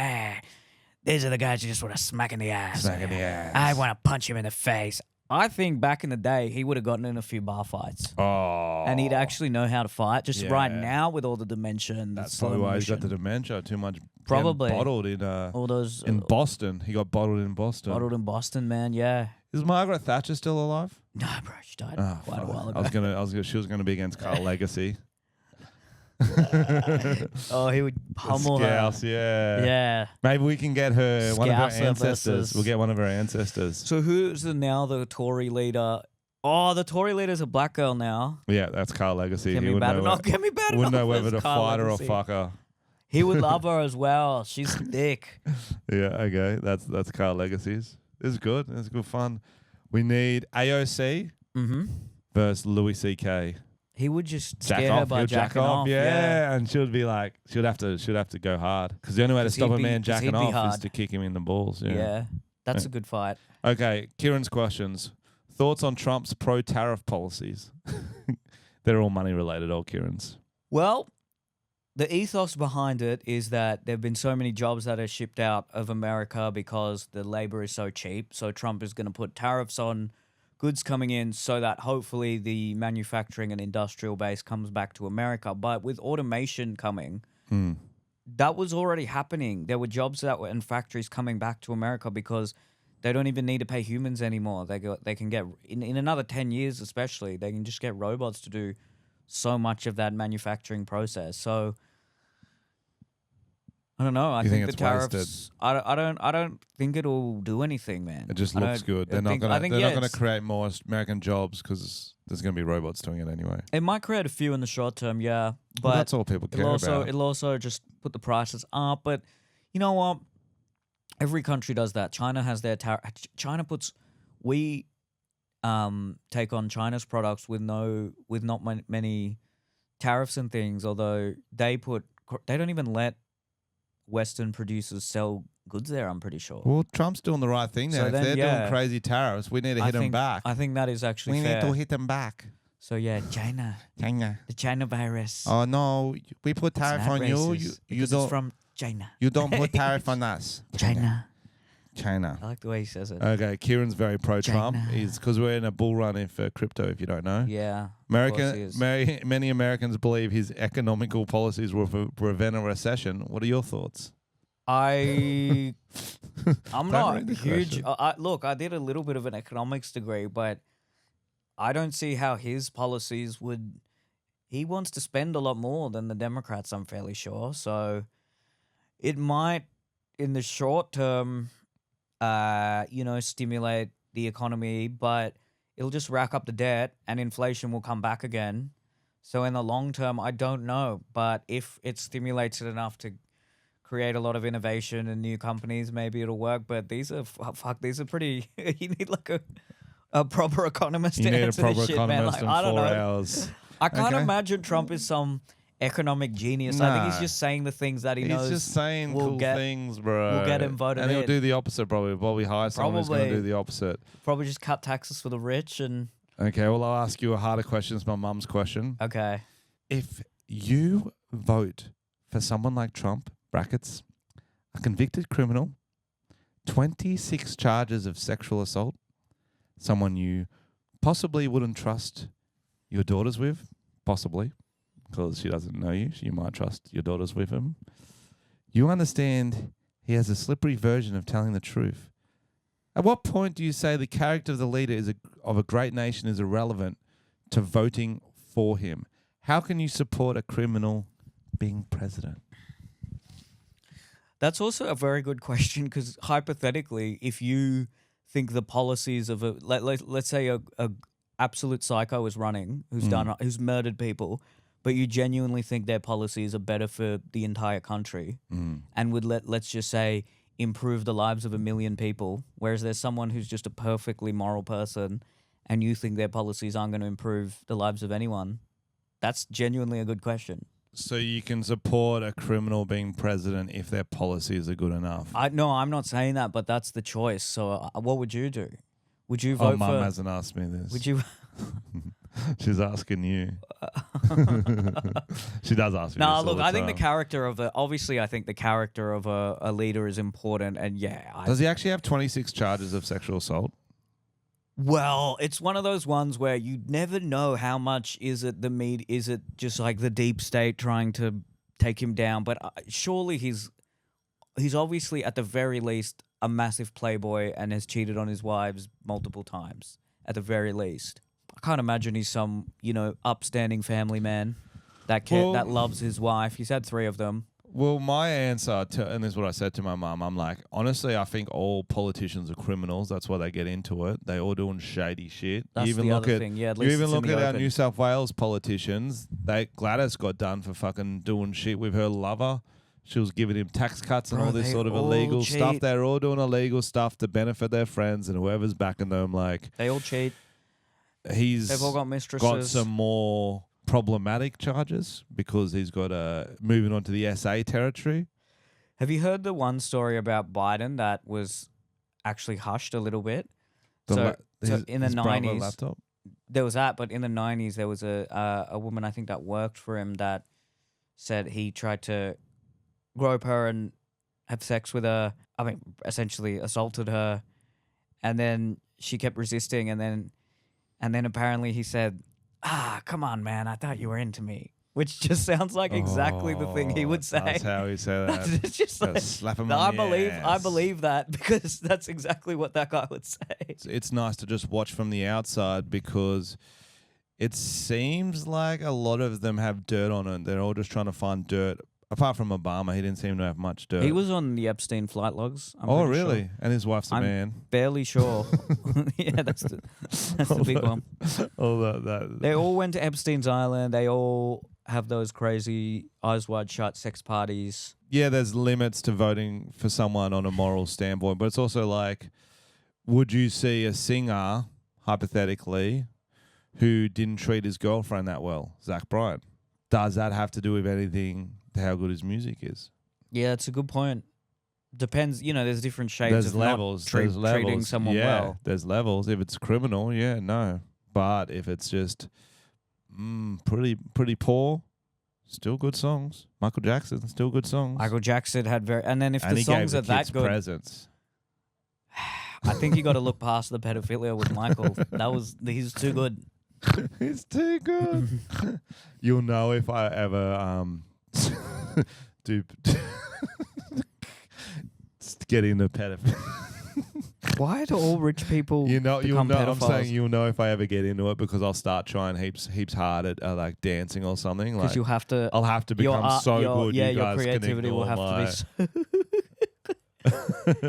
these are the guys you just want to smack in the ass. Smack in the ass. I want to punch him in the face. I think back in the day, he would have gotten in a few bar fights. Oh. And he'd actually know how to fight. Just right Yeah. now with all the dementia and That's the slow probably why he's got the motion. dementia. Too much. Probably. Bottled in all those Boston. He got bottled in Boston. bottled in Boston, man. Yeah. Is Margaret Thatcher still alive? No, bro, she died Oh, quite a fuck. while I ago. was gonna. She was gonna be against Carl Legacy. Oh, he would pummel her. Scouse, yeah. Yeah. Maybe we can get her one of her Scouser ancestors. versus- We'll get one of her ancestors. So who's now the Tory leader? Oh, the Tory leader's a black girl now. Yeah, that's Carl Legacy. Get He me wouldn't bad know, enough. Get me bad wouldn't know enough whether as to Carl fight her or Legacy. fuck her. He would love her as well. She's thick. Yeah, okay. That's Carl Legacy's. This is good. This is good fun. We need AOC Mm-hmm. versus Louis C.K. He would just Jack scare her off. by He'll jacking off. Yeah, and she'll be like, she'll have to go hard because the only way to 'Cause stop a he'd man be- 'cause jacking he'd be off is hard. to kick him in the balls. Yeah. Yeah. That's a good fight. Okay, Kieran's questions. Thoughts on Trump's pro-tariff policies? They're all money related, all Kieran's. Well, the ethos behind it is that there have been so many jobs that are shipped out of America because the labor is so cheap. So Trump is going to put tariffs on goods coming in so that hopefully the manufacturing and industrial base comes back to America. But with automation coming, that was already happening. There were jobs that were in factories coming back to America because they don't even need to pay humans anymore. They can get in another 10 years, especially they can just get robots to do so much of that manufacturing process. So I don't know. I You think think the it's tariffs. wasted? I don't think it'll do anything, man. It just I looks don't- good. I They're not think- gonna. I think, They're yeah, not gonna it's- create more American jobs because there's gonna be robots doing it anyway. It might create a few in the short term, yeah, but Well, that's all people care about. it'll also just put the prices up. But you know what? Every country does that. China has their China puts we take on China's products with not many tariffs and things. Although they don't even let Western producers sell goods there. I'm pretty sure. Well, Trump's doing the right thing there. So If then, they're yeah. doing crazy tariffs, we need to hit them back. I think that is actually We fair. need to hit them back. So yeah, China, China. the China virus. Oh no, we put It's tariff not on you. racist You because don't. it's from China. You don't put tariff on us. China. China. I like the way he says it. Okay, Kieran's very pro-Trump. China. He's because we're in a bull run for crypto. If you don't know, Yeah. Of course he is. Many Americans believe his economical policies will prevent a recession. What are your thoughts? I'm Don't not read the huge. question. Look, I did a little bit of an economics degree, but I don't see how his policies would. He wants to spend a lot more than the Democrats, I'm fairly sure. So it might, in the short term, stimulate the economy, but it'll just rack up the debt and inflation will come back again. So in the long term, I don't know. But if it stimulates it enough to create a lot of innovation and new companies, maybe it'll work. But these are these are pretty. You need like a proper economist You to need a answer proper this shit, man. economist Like, I in don't 4 know. hours. I can't Okay. imagine Trump is some economic genius. I think he's Nah. just saying the things that he knows. He's just saying will cool get- things, bro. will get him voted and he'll in. do the opposite probably. Bobby hire someone who's going to Probably. do the opposite. Probably just cut taxes for the rich and Okay, well, I'll ask you a harder question. It's my mum's question. okay. If you vote for someone like Trump, brackets, a convicted criminal, 26 charges of sexual assault, someone you possibly wouldn't trust your daughters with, possibly, because she doesn't know you, you might trust your daughters with him. You understand he has a slippery version of telling the truth. At what point do you say the character of the leader of a great nation is irrelevant to voting for him? How can you support a criminal being president? That's also a very good question because hypothetically, if you think the policies of let's say a absolute psycho is running who's murdered people, but you genuinely think their policies are better for the entire country and would let's just say improve the lives of 1 million people, whereas there's someone who's just a perfectly moral person and you think their policies aren't going to improve the lives of anyone, that's genuinely a good question. So you can support a criminal being president if their policies are good enough. No, I'm not saying that, but that's the choice. So what would you do? Would you vote Mum for... hasn't asked me this. Would you... She's asking you. She does ask me No, this look, all the I think the time. character of obviously I think the character of a leader is important, and Does he actually have 26 charges of sexual assault? Well, it's one of those ones where you never know how much is it just like the deep state trying to take him down, but surely he's obviously at the very least a massive playboy and has cheated on his wives multiple times at the very least. I can't imagine he's some, upstanding family man that loves his wife. He's had 3 of them. Well, my answer and this is what I said to my mum, I'm like, honestly, I think all politicians are criminals. That's why they get into it. They all doing shady shit. That's you even the look other at, thing. Yeah, at you least even it's in look the at our open. New South Wales politicians. Gladys got done for fucking doing shit with her lover. She was giving him tax cuts and Bro, all this they sort of all illegal stuff. cheat. They're all doing illegal stuff to benefit their friends and whoever's backing them. Like, They all cheat. he's They've all got mistresses. got some more problematic charges because he's got moving on to the SA territory. Have you heard the one story about Biden that was actually hushed a little bit? So in the his brother 90s, laptop. there was that, but in the 90s, there was a woman, I think, that worked for him that said he tried to grope her and have sex with her. I mean, essentially assaulted her. And then she kept resisting. And then apparently he said, come on, man, I thought you were into me. Which just sounds like exactly the thing he would say. That's how he said that. It's just like, slap him no, on the I ass. believe that because that's exactly what that guy would say. It's nice to just watch from the outside because it seems like a lot of them have dirt on it. They're all just trying to find dirt. Apart from Obama, he didn't seem to have much dirt. He was on the Epstein flight logs. I'm oh, pretty really? sure. And his wife's a I'm man. Barely sure. Yeah, that's the big one. All that. They all went to Epstein's Island. They all have those crazy eyes wide shut sex parties. Yeah, there's limits to voting for someone on a moral standpoint, but it's also like, would you see a singer, hypothetically, who didn't treat his girlfriend that well? Zach Bryan. Does that have to do with anything to how good his music is? Yeah, it's a good point. Depends, there's different shades There's of levels. not There's levels. treating someone yeah, well. there's levels. If it's criminal, yeah, no. But if it's just pretty poor, still good songs. Michael Jackson, still good songs. Michael Jackson had and then if and the he gave songs the are that kids good, presents. I think you got to look past the pedophilia with Michael. He's too good. It's too good. You'll know if I ever do get into pedophilia. Why do all rich people You'll become know. pedophiles? I'm saying you'll know if I ever get into it because I'll start trying heaps hard at like dancing or something. Because Like you'll have to. I'll have to become so good. Yeah, you your guys creativity can will have ignore to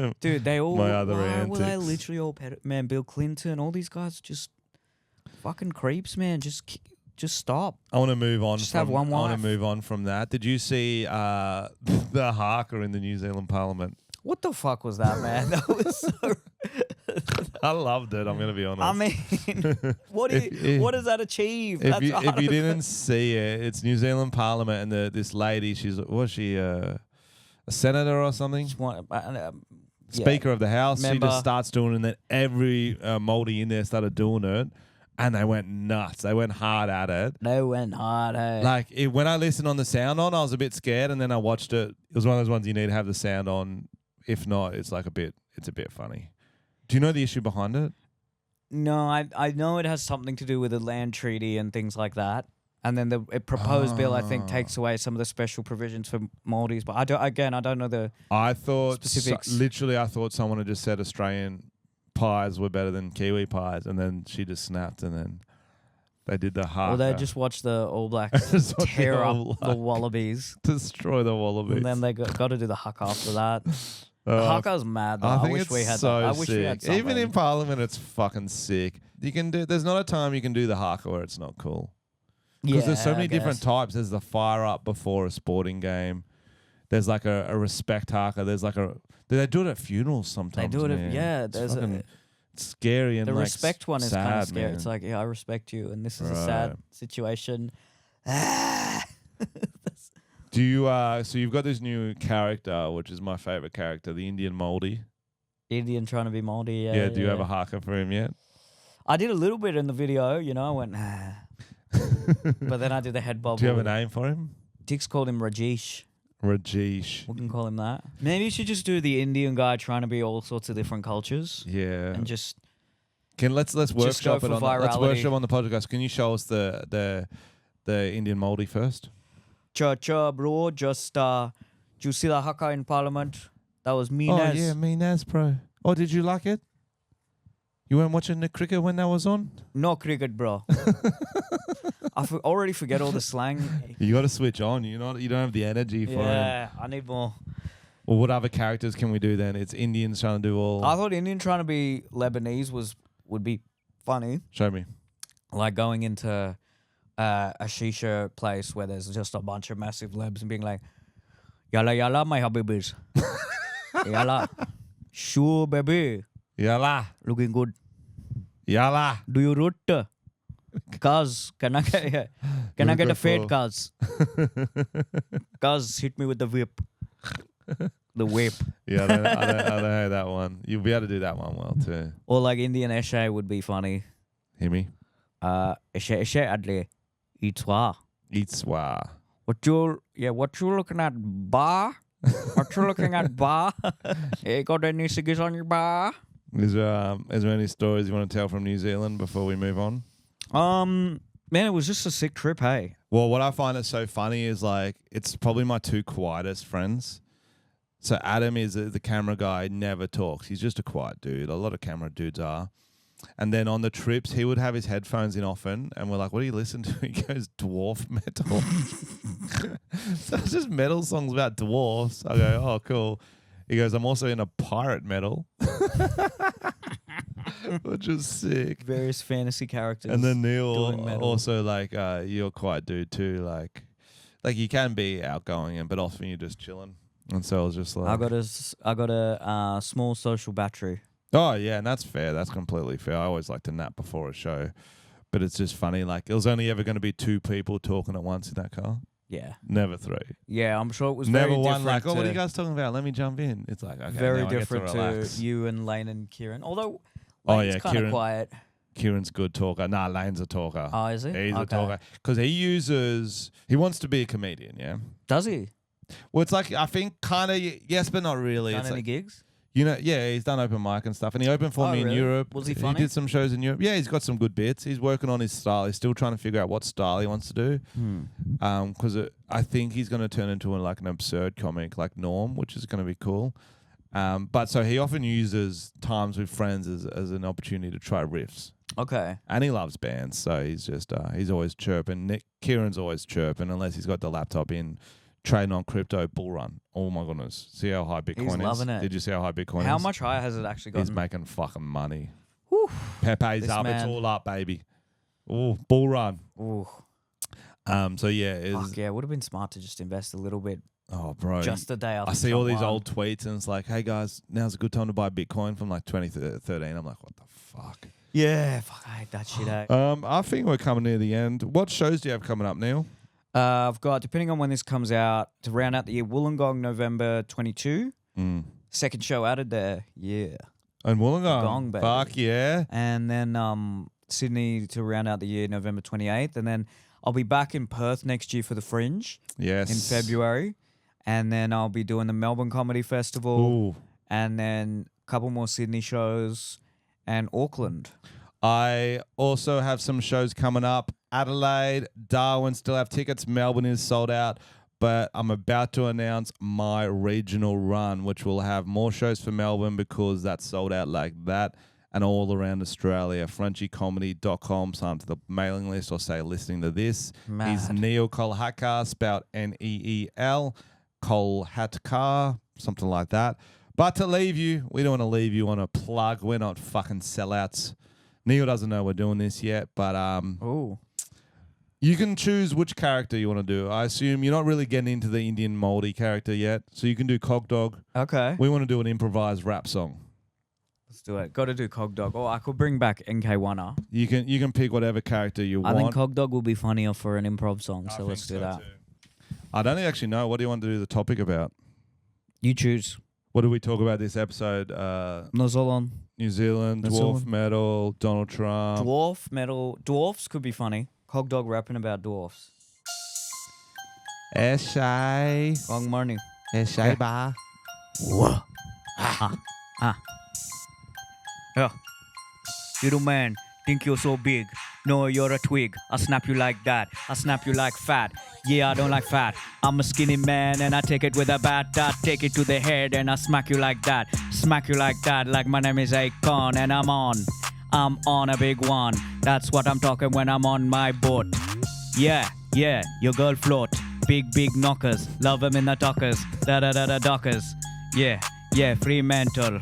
be. Dude, they all. my other why were they antics. literally all man? Bill Clinton, all these guys just fucking creeps, man. Just stop. I want to move on. Just have one I want wife. to move on from that. Did you see the Haka in the New Zealand Parliament? What the fuck was that, man? That was so. I loved it. I'm going to be honest. I mean, what does that achieve? If That's you hard. didn't see it, it's New Zealand Parliament, and this lady, was she a senator or something? Speaker of the House. Member. She just starts doing it, and then every Māori in there started doing it, and they went nuts. They went hard at it. They went hard, hey. Like when I listened on the sound on, I was a bit scared, and then I watched it. It was one of those ones you need to have the sound on. If not, it's a bit funny. Do you know the issue behind it? No, I know it has something to do with the land treaty and things like that. And then the proposed bill, I think, takes away some of the special provisions for Māoris. But I don't know the I thought specifics. literally, I thought someone had just said Australian pies were better than Kiwi pies, and then she just snapped, and then They did the Haka. Or they just watched the All Blacks Just watch the tear up All the Wallabies. destroy the Wallabies. And then they got to do the Haka after that. Oh, Haka's mad though. I I think wish it's we had so that. I wish sick. we had something. Even in Parliament, it's fucking sick. You can do. There's not a time you can do the Haka where it's not cool. Because there's so many different types. There's the fire up before a sporting game. There's like a respect Haka. There's like a. They do it at funerals sometimes. They do it. Man. Yeah, It's there's fucking scary and the like respect one is kind sad, of scary. man. It's like, yeah, I respect you, and this is a sad Right. situation. Do you? So you've got this new character, which is my favorite character, the Indian Moldy. Indian trying to be Maldi. Yeah. Yeah. Do you have a Haka for him yet? I did a little bit in the video. You know, I went, but then I did the head bob. Do you have a name for him? Dick's called him Rajesh. Rajesh. We can call him that. Maybe you should just do the Indian guy trying to be all sorts of different cultures. Yeah. And just Let's workshop go it for on. Let's virality. workshop on the podcast. Can you show us the Indian Moldy first? cha bro, just do you see the Haka in Parliament? That was me. Oh yeah, me Naz, bro. Oh, did you like it? You weren't watching the cricket when that was on? No cricket, bro. I already forget all the slang. You got to switch on. You don't have the energy for it. Yeah, I need more. Well, what other characters can we do then? It's Indians trying to do all. I thought Indian trying to be Lebanese would be funny. Show me. Like going into a shisha place where there's just a bunch of massive lebs and being like, yalla yalla my habibis. Yalla. Sure baby. Yalla. Looking good. Yalla. Do you root? Cuz, can I get a fade, cuz? Cuz, hit me with the whip. The whip. Yeah, I don't know that one. You'll be able to do that one well too. Or like Indian Eshe would be funny. Hear me? Eshe adle. Itwa. Eatswa. What you looking at, bar? What you looking at, bar? Hey, got any ciggies on your bar? Is there any stories you want to tell from New Zealand before we move on? Man, it was just a sick trip, hey. Well, what I find is so funny is like it's probably my two quietest friends. So Adam is the camera guy, never talks. He's just a quiet dude. A lot of camera dudes are. And then on the trips, he would have his headphones in often, and we're like, "What do you listen to?" He goes, "Dwarf metal." So it's just metal songs about dwarfs. I go, "Oh, cool." He goes, "I'm also in a pirate metal," which is sick. Various fantasy characters. And then Neil doing metal. also like, you're a quiet dude too. Like you can be outgoing, but often you're just chilling. And so I was just like, I got a small social battery. oh yeah, and that's fair. That's completely fair. I always like to nap before a show, but it's just funny. Like it was only ever going to be two people talking at once in that car. Yeah. Never three. Yeah, I'm sure it was Never very one different like, oh, what are to- you guys talking about? Let me jump in. It's like, okay, very now I get different to relax. you and Lane and Kieran. Although Oh, Lane's yeah, kind of Kieran. quiet. Kieran's good talker. Nah, Lane's a talker. Oh, is he? He's a Okay. talker. Because he wants to be a comedian, yeah? Does he? Well, it's like, I think kind of, yes, but not really. Done It's any like, gigs? yeah, he's done open mic and stuff. And he opened for Oh, me in really? Europe. Was he He funny? did some shows in Europe. Yeah, he's got some good bits. He's working on his style. He's still trying to figure out what style he wants to do. Because I think he's going to turn into like an absurd comic like Norm, which is going to be cool. But so he often uses times with friends as an opportunity to try riffs. Okay. And he loves bands, so he's just he's always chirping. Kieran's always chirping unless he's got the laptop in trading on crypto bull run. Oh my goodness. See how high Bitcoin is? loving it. Did you see how high Bitcoin is? How much higher has it actually He's gotten? making fucking money. Whew. Pepe's This up, it's man. all up, baby. Oh, bull run. Ooh. So yeah, Fuck yeah, it would have been smart to just invest a little bit oh bro. just the day after. I see all Trump these won. old tweets and it's like, hey guys, now's a good time to buy Bitcoin from like 2013. I'm like, what the fuck? Yeah, fuck, I hate that shit out. I think we're coming near the end. What shows do you have coming up, Neil? I've got, depending on when this comes out, to round out the year, Wollongong, November 22. Second show added there. Yeah. And Wollongong. Gong, baby. Fuck yeah. And then Sydney to round out the year, November 28th. And then I'll be back in Perth next year for the Fringe Yes. in February. And then I'll be doing the Melbourne Comedy Festival. Ooh. And then a couple more Sydney shows and Auckland. I also have some shows coming up. Adelaide, Darwin still have tickets. Melbourne is sold out. But I'm about to announce my regional run, which will have more shows for Melbourne because that's sold out like that. and all around Australia. FrenchieComedy.com. Sign up to the mailing list or say listening to this. Mad. He's Neel Kolhatkar, spelled Neel, Kolhatkar, something like that. But to leave you, we don't want to leave you on a plug. We're not fucking sellouts. Neel doesn't know we're doing this yet, but Ooh. you can choose which character you want to do. I assume you're not really getting into the Indian Māori character yet, so you can do Cog Dog. Okay. We want to do an improvised rap song. Let's do it. Got to do Cog Dog. Oh, I could bring back NK1er. You can pick whatever character you I want. think Cog Dog will be funnier for an improv song, so let's do that. Too. I don't actually know. What do you want to do the topic about? You choose. What do we talk about this episode? Nozolon. New Zealand, New dwarf Zealand. metal, Donald Trump. Dwarf metal. Dwarfs could be funny. Cog Dog rapping about dwarfs. Eshay. Gong morning. Eshay ba. Whoa. Yeah. Little man, think you're so big. No, you're a twig. I snap you like that. I snap you like fat. Yeah, I don't like fat. I'm a skinny man and I take it with a bat. I take it to the head and I smack you like that. Smack you like that, like my name is Akon and I'm on a big one. That's what I'm talking when I'm on my boat. Yeah, your girl float. Big knockers. Love them in the dockers. Da dockers. Yeah, free mental.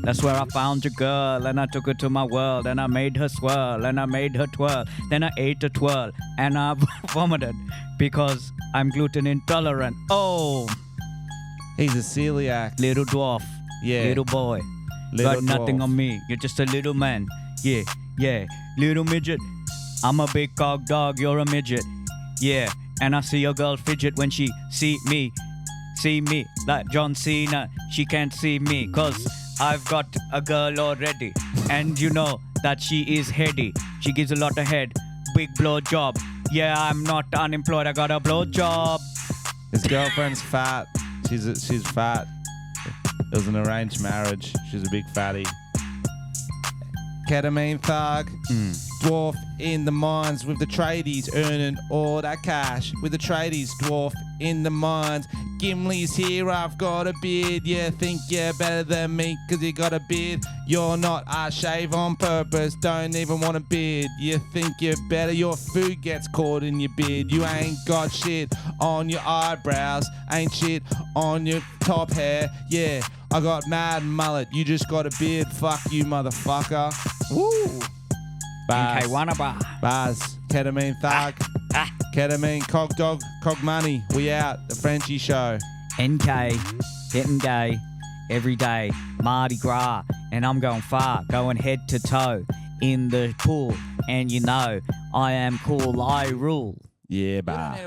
That's where I found your girl and I took her to my world and I made her swirl and I made her twirl. Then I ate a twirl and I vomited because I'm gluten intolerant. Oh, He's a celiac. little dwarf. Yeah. Little boy. Little Got nothing dwarf. on me. You're just a little man. Yeah. Little midget. I'm a big cog dog. You're a midget. Yeah. And I see a girl fidget when she see me like John Cena. She can't see me cause I've got a girl already. And you know that she is heady. She gives a lot of head. Big blow job. Yeah, I'm not unemployed. I got a blow job. His girlfriend's fat. She's fat. It was an arranged marriage. She's a big fatty. Ketamine thug. Dwarf in the mines with the tradies, earning all that cash. With the tradies, dwarf in the mines. Gimli's here, I've got a beard. Yeah, think you're better than me cause you got a beard. You're not, I shave on purpose, don't even want a beard. You think you're better, your food gets caught in your beard. You ain't got shit on your eyebrows, ain't shit on your top hair. Yeah, I got mad mullet, you just got a beard. Fuck you, motherfucker. Woo! Bars. NK1er. Bars. Ketamine thug. Ketamine, Cog Dog, Cog Money. We out. The Frenchie Show. NK, getting gay every day, Mardi Gras, and I'm going far, going head to toe in the pool, and you know I am cool, I rule. Yeah, bar.